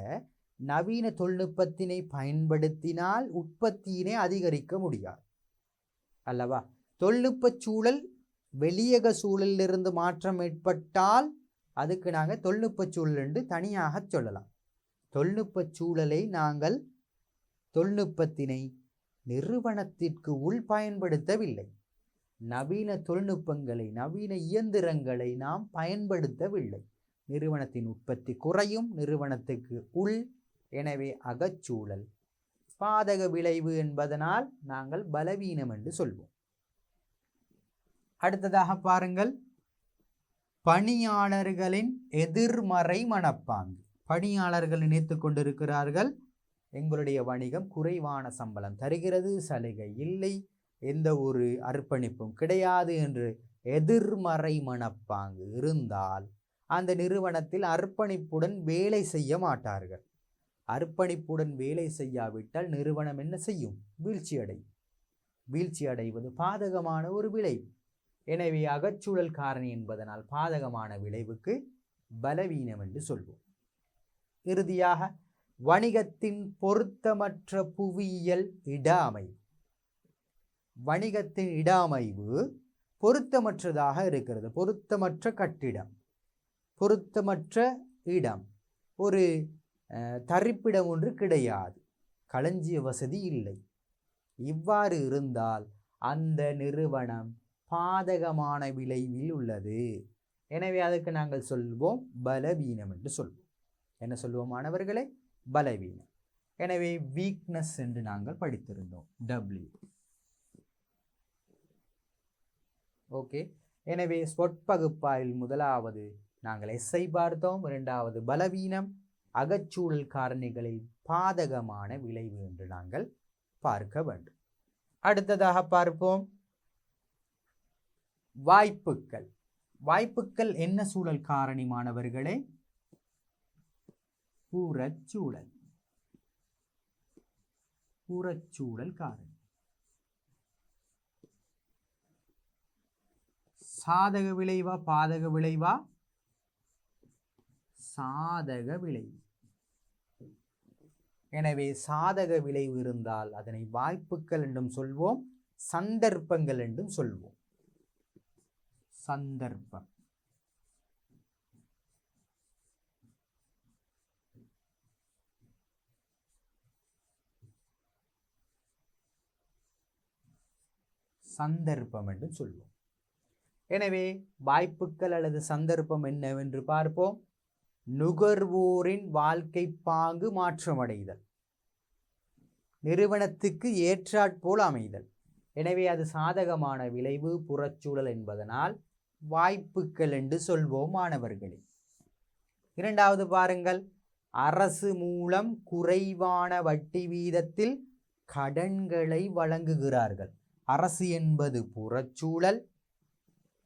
நவீன தொழில்நுட்பத்தினை பயன்படுத்தினால் உற்பத்தியினை அதிகரிக்க முடியாது அல்லவா? தொழில்நுட்ப சூழல் வெளியக சூழலிலிருந்து மாற்றம் ஏற்பட்டால் அதுக்கு நாங்கள் தொழில்நுட்ப சூழல் என்று தனியாக சொல்லலாம். தொழில்நுட்ப சூழலை நாங்கள் தொழில்நுட்பத்தினை நிறுவனத்திற்கு உள் பயன்படுத்தவில்லை. நவீன தொழில்நுட்பங்களை, நவீன இயந்திரங்களை நாம் பயன்படுத்தவில்லை. நிறுவனத்தின் உற்பத்தி குறையும், நிறுவனத்துக்கு உள். எனவே அகச்சூழல் பாதக விளைவு என்பதனால் நாங்கள் பலவீனம் என்று சொல்வோம். அடுத்ததாக பாருங்கள், பணியாளர்களின் எதிர்மறை மனப்பாங்கு. பணியாளர்கள் நினைத்து கொண்டிருக்கிறார்கள், எங்களுடைய வணிகம் குறைவான சம்பளம் தருகிறது, சலுகை இல்லை, எந்த ஒரு அர்ப்பணிப்பும் கிடையாது என்று எதிர்மறை மனப்பாங்கு இருந்தால் அந்த நிறுவனத்தில் அர்ப்பணிப்புடன் வேலை செய்ய மாட்டார்கள். அர்ப்பணிப்புடன் வேலை செய்யாவிட்டால் நிறுவனம் என்ன செய்யும்? வீழ்ச்சி அடையும். வீழ்ச்சி அடைவது பாதகமான ஒரு விளைவு. எனவே அகச்சூழல் காரணி என்பதனால் பாதகமான விளைவுக்கு பலவீனம் என்று சொல்வோம். இறுதியாக வணிகத்தின் பொருத்தமற்ற புவியியல் இட அமைவு. வணிகத்தின் இட அமைவு பொருத்தமற்றதாக இருக்கிறது. பொருத்தமற்ற கட்டிடம், பொருத்தமற்ற இடம், ஒரு தரிப்பிடம் ஒன்று கிடையாது, களஞ்சிய வசதி இல்லை. இவ்வாறு இருந்தால் அந்த நிறுவனம் பாதகமான விளைவில் உள்ளது. எனவே அதுக்கு நாங்கள் சொல்வோம் பலவீனம் என்று சொல்வோம். என்ன சொல்வோம் மாணவர்களே? பலவீனம். எனவே வீக்னஸ் என்று நாங்கள் படித்திருந்தோம், W. ஓகே. எனவே சொற்பகுப்பாயில் முதலாவது நாங்கள் எஸ்ஐ பார்த்தோம், இரண்டாவது பலவீனம், அகச்சூழல் காரணிகளில் பாதகமான விளைவு என்று நாங்கள் பார்க்க வேண்டும். அடுத்ததாக பார்ப்போம் வாய்ப்புகள். வாய்ப்புகள் என்ன சூழல் காரணி மாணவர்களே? புறச்சூழல். புறச்சூழல் காரணி. சாதக விளைவா பாதக விளைவா? சாதக விளைவு. எனவே சாதக விளைவு இருந்தால் அதனை வாய்ப்புகள் என்றும் சொல்வோம், சந்தர்ப்பங்கள் என்றும் சொல்வோம். சந்தர்ப்பம். சந்தர்ப்பம் என்று சொல்வோம். எனவே வாய்ப்புகள் அல்லது சந்தர்ப்பம் என்னவென்று பார்ப்போம். நுகர்வோரின் வாழ்க்கை பாங்கு மாற்றமடைதல், நிறுவனத்துக்கு ஏற்றாற்போல் அமைதல். எனவே அது சாதகமான விளைவு புறச்சூழல் என்பதனால் வாய்ப்புகள் என்று சொல்வோம் மாணவர்களே. இரண்டாவது பாருங்கள், அரசு மூலம் குறைவான வட்டி வீதத்தில் கடன்களை வழங்குகிறார்கள். அரசு என்பது புறச்சூழல்.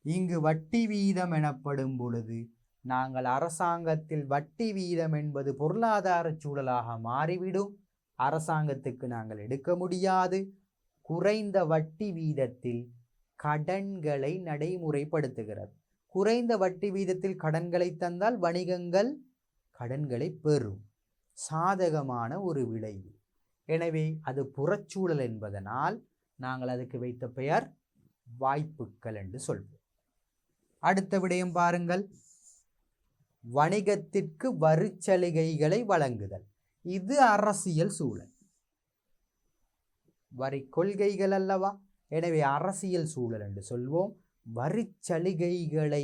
இங்கு வட்டி வீதம் எனப்படும் பொழுது நாங்கள் அரசாங்கத்தில் வட்டி வீதம் என்பது பொருளாதார சூழலாக மாறிவிடும். அரசாங்கத்துக்கு நாங்கள் எடுக்க முடியாது. குறைந்த வட்டி வீதத்தில் கடன்களை நடைமுறைப்படுத்துகிறது. குறைந்த வட்டி வீதத்தில் கடன்களை தந்தால் வணிகங்கள் கடன்களை பெறும். சாதகமான ஒரு விளைவு. எனவே அது புறச்சூழல் என்பதனால் நாங்கள் அதுக்கு வைத்த பெயர் வாய்ப்புகள் என்று சொல்வோம். அடுத்த விடயம் பாருங்கள், வணிகத்திற்கு வரிச்சலுகைகளை வழங்குதல். இது அரசியல் சூழல். வரி கொள்கைகள் அல்லவா? எனவே அரசியல் சூழல் என்று சொல்வோம். வரிச்சலுகைகளை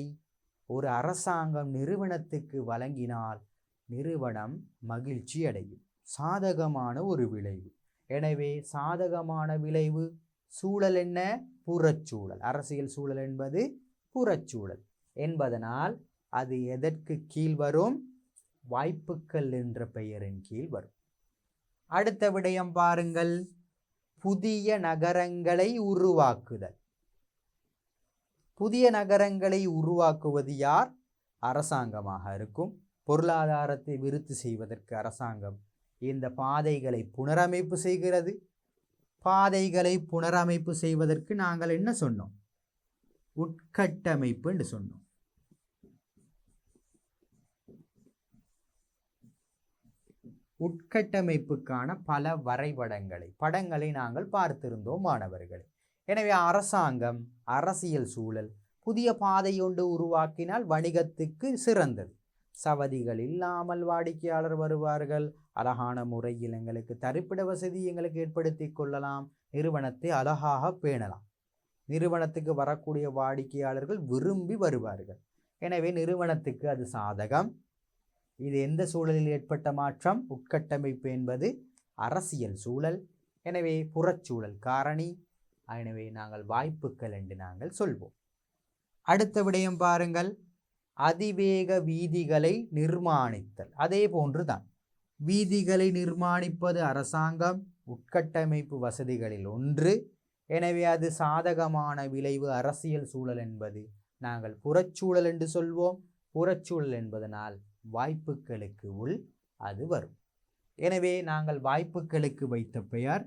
ஒரு அரசாங்கம் நிறுவனத்துக்கு வழங்கினால் நிறுவனம் மகிழ்ச்சி அடையும். சாதகமான ஒரு விளைவு. எனவே சாதகமான விளைவு சூழல் என்ன? புறச்சூழல். அரசியல் சூழல் என்பது புறச்சூழல் என்பதனால் அது எதற்கு கீழ் வரும்? வாய்ப்புகள் என்ற பெயரின் கீழ் வரும். அடுத்த விடயம் பாருங்கள், புதிய நகரங்களை உருவாக்குதல். புதிய நகரங்களை உருவாக்குவது யார்? அரசாங்கமாக இருக்கும். பொருளாதாரத்தை விருத்தி செய்வதற்கு அரசாங்கம் இந்த பாதைகளை புனரமைப்பு செய்கிறது. பாதைகளை புனரமைப்பு செய்வதற்கு நாங்கள் என்ன சொன்னோம்? உட்கட்டமைப்பு என்று சொன்னோம். உட்கட்டமைப்புக்கான பல வரைபடங்களை படங்களை நாங்கள் பார்த்திருந்தோம் மாணவர்களே. எனவே அரசாங்கம் அரசியல் சூழல் புதிய பாதை ஒன்று உருவாக்கினால் வணிகத்துக்கு சிறந்தது. சவதிகள் இல்லாமல் வாடிக்கையாளர் வருவார்கள். அழகான முறையில் எங்களுக்கு தரிப்பிட வசதி எங்களுக்கு ஏற்படுத்தி கொள்ளலாம். நிறுவனத்தை அழகாக பேணலாம். நிறுவனத்துக்கு வரக்கூடிய வாடிக்கையாளர்கள் விரும்பி வருவார்கள். எனவே நிறுவனத்துக்கு அது சாதகம். இது எந்த சூழலில் ஏற்பட்ட மாற்றம்? உட்கட்டமைப்பு என்பது அரசியல் சூழல். எனவே புறச்சூழல் காரணி. எனவே நாங்கள் வாய்ப்புகள் என்று நாங்கள் சொல்வோம். அடுத்த விடயம் பாருங்கள், அதிவேக வீதிகளை நிர்மாணித்தல். அதே போன்றுதான் வீதிகளை நிர்மாணிப்பது அரசாங்கம், உட்கட்டமைப்பு வசதிகளில் ஒன்று. எனவே அது சாதகமான விளைவு அரசியல் சூழல் என்பது நாங்கள் புறச்சூழல் என்று சொல்வோம். புறச்சூழல் என்பதனால் வாய்ப்புகளுக்கு உள் அது வரும். எனவே நாங்கள் வாய்ப்புகளுக்கு வைத்த பெயர்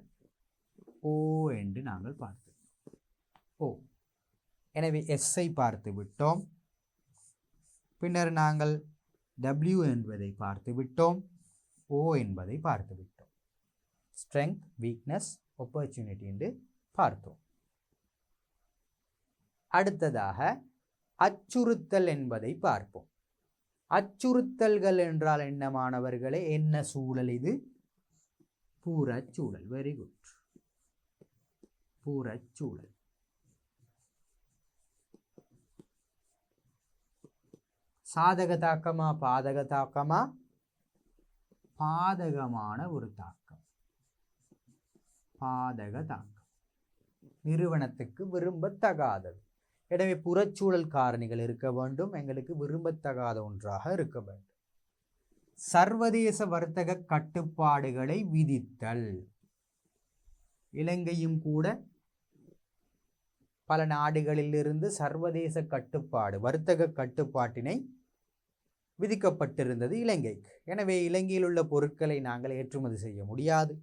ஓ என்று நாங்கள் பார்த்தோம். ஓ. எனவே எஸ்ஐ பார்த்து விட்டோம். பின்னர் நாங்கள் W என்பதை பார்த்து விட்டோம். ஓ என்பதை பார்த்து விட்டோம். ஸ்ட்ரெங்க், வீக்னஸ், ஆப்பர்ச்சுனிட்டி என்று பார்த்தோம். அடுத்ததாக அச்சுறுத்தல் என்பதை பார்ப்போம். அச்சுறுத்தல்கள் என்றால் என்ன மாணவர்களே? என்ன சூழல் இது? புறச்சூழல். Very good. புறச்சூழல். சாதக தாக்கமா பாதக தாக்கமா? பாதகமான ஒரு தாக்கம். பாதக தாக்கம். நிறுவனத்துக்கு விரும்பத்தகாதது. எனவே புறச்சூழல் காரணிகள் இருக்க வேண்டும். எங்களுக்கு விரும்பத்தகாத ஒன்றாக இருக்க வேண்டும். சர்வதேச வர்த்தக கட்டுப்பாடுகளை விதித்தல். இலங்கையும் கூட பல நாடுகளிலிருந்து சர்வதேச கட்டுப்பாடு, வர்த்தக கட்டுப்பாட்டினை விதிக்கப்பட்டிருந்தது இலங்கைக்கு. எனவே இலங்கையில் உள்ள பொருட்களை நாங்கள் ஏற்றுமதி செய்ய முடியாது.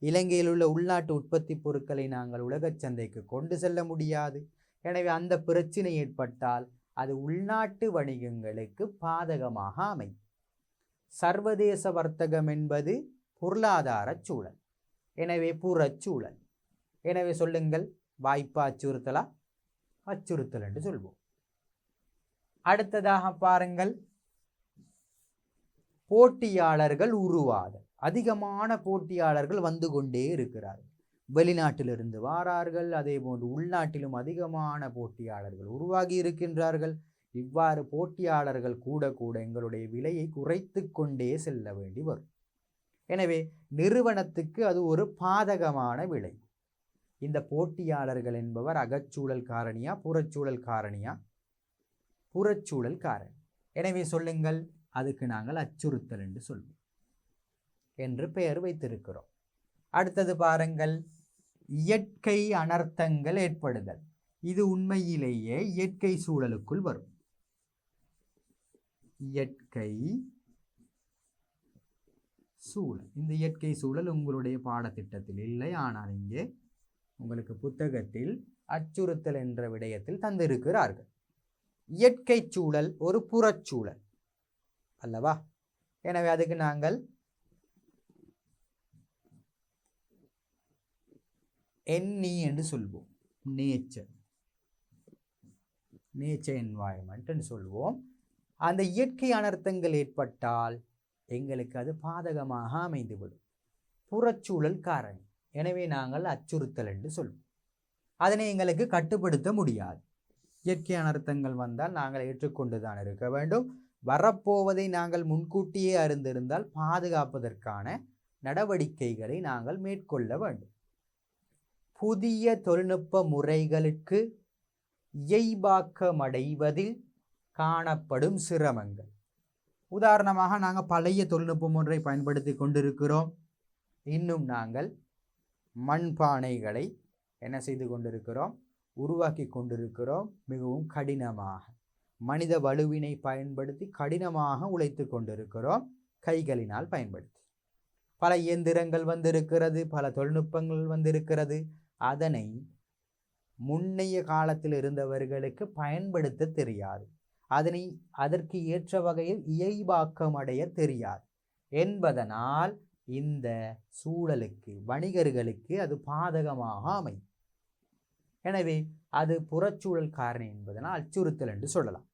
இலங்கையில் உள்ள உள்நாட்டு உற்பத்தி பொருட்களை நாங்கள் உலகச் சந்தைக்கு கொண்டு செல்ல முடியாது. எனவே அந்த பிரச்சனை ஏற்பட்டால் அது உள்நாட்டு வணிகங்களுக்கு பாதகமாக அமையும். சர்வதேச வர்த்தகம் என்பது பொருளாதார சூழல், எனவே புறச்சூழல். எனவே சொல்லுங்கள், வாய்ப்பு அச்சுறுத்தலா? அச்சுறுத்தல் என்று சொல்வோம். அடுத்ததாக பாருங்கள், போட்டியாளர்கள் உருவாதல். அதிகமான போட்டியாளர்கள் வந்து கொண்டே இருக்கிறார்கள். வெளிநாட்டிலிருந்து வாரார்கள், அதே போன்று உள்நாட்டிலும் அதிகமான போட்டியாளர்கள் உருவாகி இருக்கின்றார்கள். இவ்வாறு போட்டியாளர்கள் கூட கூட எங்களுடைய விலையை குறைத்து கொண்டே செல்ல வேண்டி வரும். எனவே நிறுவனத்துக்கு அது ஒரு பாதகமான விலை. இந்த போட்டியாளர்கள் என்பவர் அகச்சூழல் காரணியா புறச்சூழல் காரணியா? புறச்சூழல் காரணி. எனவே சொல்லுங்கள், அதுக்கு நாங்கள் அச்சுறுத்தல் என்று சொல்வோம் என்று பெயர் வைத்திருக்கிறோம். அடுத்தது பாருங்கள், இயற்கை அனர்த்தங்கள் ஏற்படுதல். இது உண்மையிலேயே இயற்கை சூழலுக்குள் வரும். இயற்கை சூழல். இந்த இயற்கை சூழல் உங்களுடைய பாடத்திட்டத்தில் இல்லை, ஆனால் இங்கே உங்களுக்கு புத்தகத்தில் அச்சுறுத்தல் என்ற விடயத்தில் தந்திருக்கிறார்கள். இயற்கை சூழல் ஒரு புறச்சூழல் அல்லவா? எனவே அதுக்கு நாங்கள் எண்ணி என்று சொல்வோம். நேச்சர் என்வாயன்மெண்ட் என்று சொல்வோம். அந்த இயற்கை அனர்த்தங்கள் ஏற்பட்டால் எங்களுக்கு அது பாதகமாக அமைந்துவிடும். புறச்சூழல் காரணி. எனவே நாங்கள் அச்சுறுத்தல் என்று சொல்வோம். அதனை எங்களுக்கு கட்டுப்படுத்த முடியாது. இயற்கை அனர்த்தங்கள் வந்தால் நாங்கள் ஏற்றுக்கொண்டு தான் இருக்க வேண்டும். வரப்போவதை நாங்கள் முன்கூட்டியே அறிந்திருந்தால் பாதுகாப்பதற்கான நடவடிக்கைகளை நாங்கள் மேற்கொள்ள வேண்டும். புதிய தொழில்நுட்ப முறைகளுக்கு இயைபாக்கமடைவதில் காணப்படும் சிரமங்கள். உதாரணமாக, நாங்கள் பழைய தொழில்நுட்ப முறை பயன்படுத்தி கொண்டிருக்கிறோம். இன்னும் நாங்கள் மண்பானைகளை என்ன செய்து கொண்டிருக்கிறோம்? உருவாக்கி கொண்டிருக்கிறோம். மிகவும் கடினமாக மனித வலுவினை பயன்படுத்தி கடினமாக உழைத்து கொண்டிருக்கிறோம், கைகளினால் பயன்படுத்தி. பல இயந்திரங்கள் வந்திருக்கிறது, பல தொழில்நுட்பங்கள் வந்திருக்கிறது. அதனை முன்னைய காலத்தில் இருந்தவர்களுக்கு பயன்படுத்த தெரியாது. அதற்கு ஏற்ற வகையில் இயைபாக்கமடைய தெரியாது என்பதனால் இந்த சூழலுக்கு, வணிகர்களுக்கு அது பாதகமாக அமையும். எனவே அது புறச்சூழல் காரணி என்பதனால் அச்சுறுத்தல் என்று சொல்லலாம்.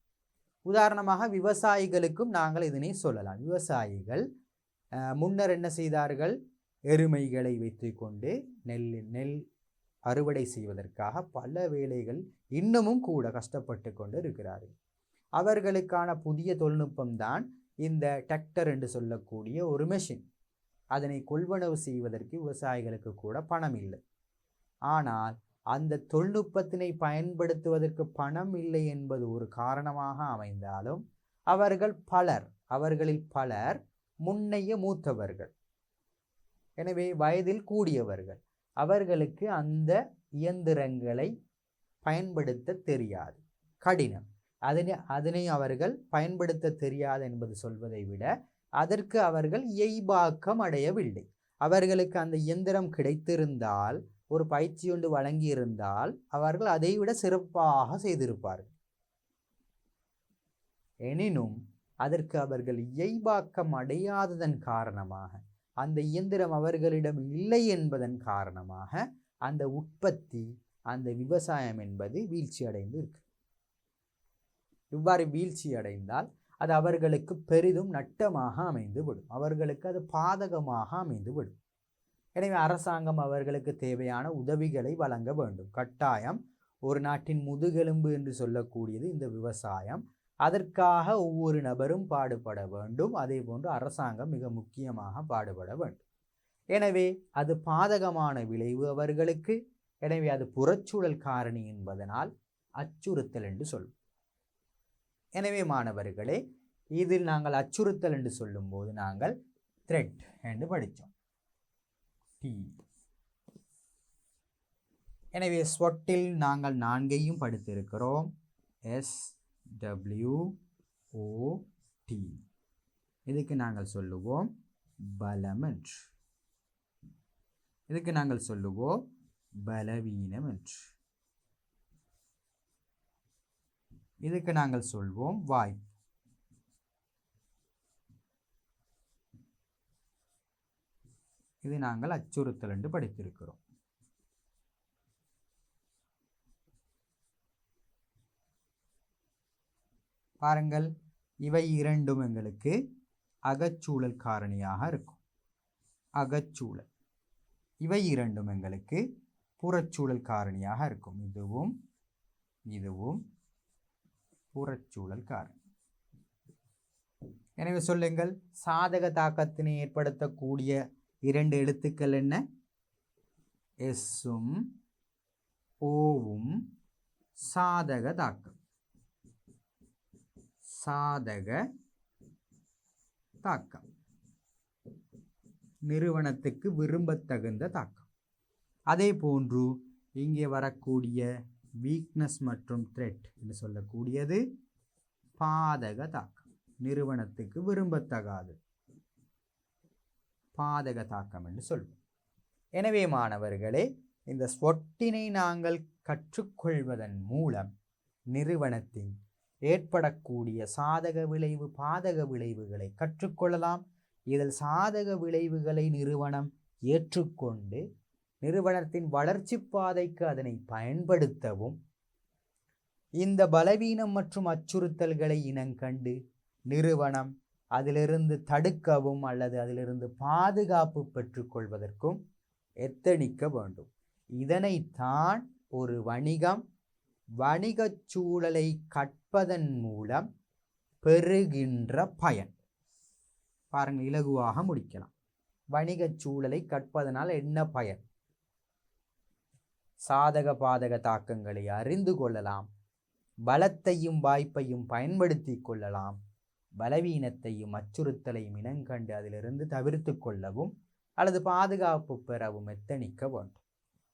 உதாரணமாக விவசாயிகளுக்கும் நாங்கள் இதனை சொல்லலாம். விவசாயிகள் முன்னர் என்ன செய்தார்கள்? எருமைகளை வைத்து கொண்டு நெல் அறுவடை செய்வதற்காக பல வேளைகள் இன்னமும் கூட கஷ்டப்பட்டு கொண்டு இருக்கிறார்கள். அவர்களுக்கான புதிய தொழில்நுட்பம் தான் இந்த டிராக்டர் என்று சொல்லக்கூடிய ஒரு மெஷின். அதனை கொள்வனவு செய்வதற்கு விவசாயிகளுக்கு கூட பணம் இல்லை. ஆனால் அந்த தொழில்நுட்பத்தினை பயன்படுத்துவதற்கு பணம் இல்லை என்பது ஒரு காரணமாக அமைந்தாலும் அவர்களில் பலர் முன்னைய மூத்தவர்கள், எனவே வயதில் கூடியவர்கள். அவர்களுக்கு அந்த இயந்திரங்களை பயன்படுத்த தெரியாது, கடினம். அதனை அவர்கள் பயன்படுத்த தெரியாது என்பது சொல்வதை விட அதற்கு அவர்கள் இயைபாக்கம் அடையவில்லை. அவர்களுக்கு அந்த இயந்திரம் கிடைத்திருந்தால், ஒரு பயிற்சி ஒன்று வழங்கியிருந்தால் அவர்கள் அதைவிட சிறப்பாக செய்திருப்பார்கள். எனினும் அதற்கு அவர்கள் இயைபாக்கம் அடையாததன் காரணமாக, அந்த இயந்திரம் அவர்களிடம் இல்லை என்பதன் காரணமாக அந்த உற்பத்தி, அந்த விவசாயம் என்பது வீழ்ச்சி அடைந்து இருக்கு. இவ்வாறு வீழ்ச்சி அடைந்தால் அது அவர்களுக்கு பெரிதும் நட்டமாக அமைந்துவிடும். அவர்களுக்கு அது பாதகமாக அமைந்துவிடும். எனவே அரசாங்கம் அவர்களுக்கு தேவையான உதவிகளை வழங்க வேண்டும். கட்டாயம். ஒரு நாட்டின் முதுகெலும்பு என்று சொல்லக்கூடியது இந்த விவசாயம். அதற்காக ஒவ்வொரு நபரும் பாடுபட வேண்டும். அதே போன்று அரசாங்கம் மிக முக்கியமாக பாடுபட வேண்டும். எனவே அது பாதகமான விளைவு அவர்களுக்கு. எனவே அது புறச்சூழல் காரணி என்பதனால் அச்சுறுத்தல் என்று சொல்வோம். எனவே மாணவர்களே, இதில் நாங்கள் அச்சுறுத்தல் என்று சொல்லும்போது நாங்கள் த்ரெட் என்று படித்தோம். எனவே ஸ்வொட்டில் நாங்கள் 4ஐயும் படித்திருக்கிறோம். SWOT. வட்டி. இதுக்கு நாங்கள் சொல்லுவோம் பலம் என்று. இதுக்கு நாங்கள் சொல்லுவோம் பலவீனம் என்று. இதுக்கு நாங்கள் சொல்வோம் வாய்ப்பு. இது நாங்கள் அச்சுறுத்தல் என்று படித்திருக்கிறோம். பாருங்கள், இவை இரண்டும் எங்களுக்கு அகச்சூழல் காரணியாக இருக்கும். அகச்சூழல். இவை இரண்டும் எங்களுக்கு புறச்சூழல் காரணியாக இருக்கும். இதுவும் இதுவும் புறச்சூழல் காரணி. எனவே சொல்லுங்கள், சாதக தாக்கத்தினை ஏற்படுத்தக்கூடிய இரண்டு எழுத்துக்கள் என்ன? எஸ்ஸும் ஓவும் சாதக தாக்கம். சாதக தாக்கம், நிறுவனத்துக்கு விரும்பத்தகுந்த தாக்கம். அதே போன்று இங்கே வரக்கூடிய வீக்னஸ் மற்றும் த்ரெட் என்று சொல்லக்கூடியது பாதக தாக்கம், நிறுவனத்துக்கு விரும்பத்தகாது பாதக தாக்கம் என்று சொல்வோம். எனவே மாணவர்களே, இந்த ஸ்வொட்டினை நாங்கள் கற்றுக்கொள்வதன் மூலம் நிறுவனத்தின் ஏற்படக்கூடிய சாதக விளைவு பாதக விளைவுகளை கற்றுக்கொள்ளலாம். இதில் சாதக விளைவுகளை நிறுவனம் ஏற்றுக்கொண்டு நிறுவனத்தின் வளர்ச்சி பாதைக்கு அதனை பயன்படுத்தவும், இந்த பலவீனம் மற்றும் அச்சுறுத்தல்களை இனங்கண்டு நிறுவனம் அதிலிருந்து தடுக்கவும் அல்லது அதிலிருந்து பாதுகாப்பு பெற்றுக்கொள்வதற்கும் எத்தனிக்க வேண்டும். இதனைத்தான் ஒரு வணிகம் வணிகச் சூழலை கற்பதன் மூலம் பெறுகின்ற பயன். பாருங்கள், இலகுவாக முடிக்கலாம். வணிகச் சூழலை கற்பதனால் என்ன பயன்? சாதக பாதக தாக்கங்களை அறிந்து கொள்ளலாம், பலத்தையும் வாய்ப்பையும் பயன்படுத்தி கொள்ளலாம், பலவீனத்தையும் அச்சுறுத்தலையும் இனங்கண்டு அதிலிருந்து தவிர்த்து கொள்ளவும் அல்லது பாதுகாப்பு பெறவும் எத்தனிக்க வேண்டும்.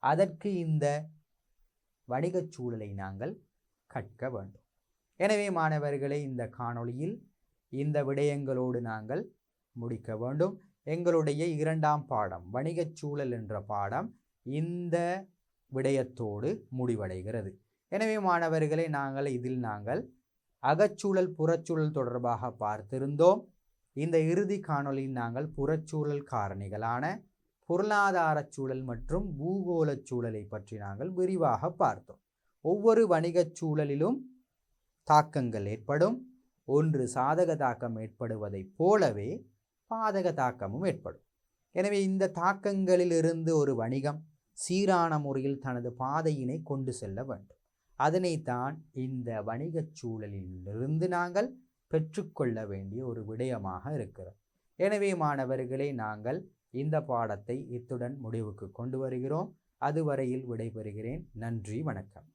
அதற்கு இந்த வணிகச் சூழலை நாங்கள் கற்க வேண்டும். எனவே மாணவர்களை, இந்த காணொளியில் இந்த விடயங்களோடு நாங்கள் முடிக்க வேண்டும். எங்களுடைய 2ஆம் பாடம் வணிகச் சூழல் என்ற பாடம் இந்த விடயத்தோடு முடிவடைகிறது. எனவே மாணவர்களை, நாங்கள் அகச்சூழல் புறச்சூழல் தொடர்பாக பார்த்திருந்தோம். இந்த இறுதி காணொளியில் நாங்கள் புறச்சூழல் காரணிகளான பொருளாதார சூழல் மற்றும் பூகோள சூழலை பற்றி நாங்கள் விரிவாக பார்த்தோம். ஒவ்வொரு வணிகச் சூழலிலும் தாக்கங்கள் ஏற்படும். ஒன்று சாதக தாக்கம் ஏற்படுவதைப் போலவே பாதக தாக்கமும் ஏற்படும். எனவே இந்த தாக்கங்களிலிருந்து ஒரு வணிகம் சீரான முறையில் தனது பாதையினை கொண்டு செல்ல வேண்டும். அதனைத்தான் இந்த வணிகச் சூழலிலிருந்து நாங்கள் பெற்றுக்கொள்ள வேண்டிய ஒரு விடயமாக இருக்கிறது. எனவே மாணவர்களை, நாங்கள் இந்த பாடத்தை இத்துடன் முடிவுக்கு கொண்டு வருகிறோம். அதுவரையில் விடைபெறுகிறேன். நன்றி, வணக்கம்.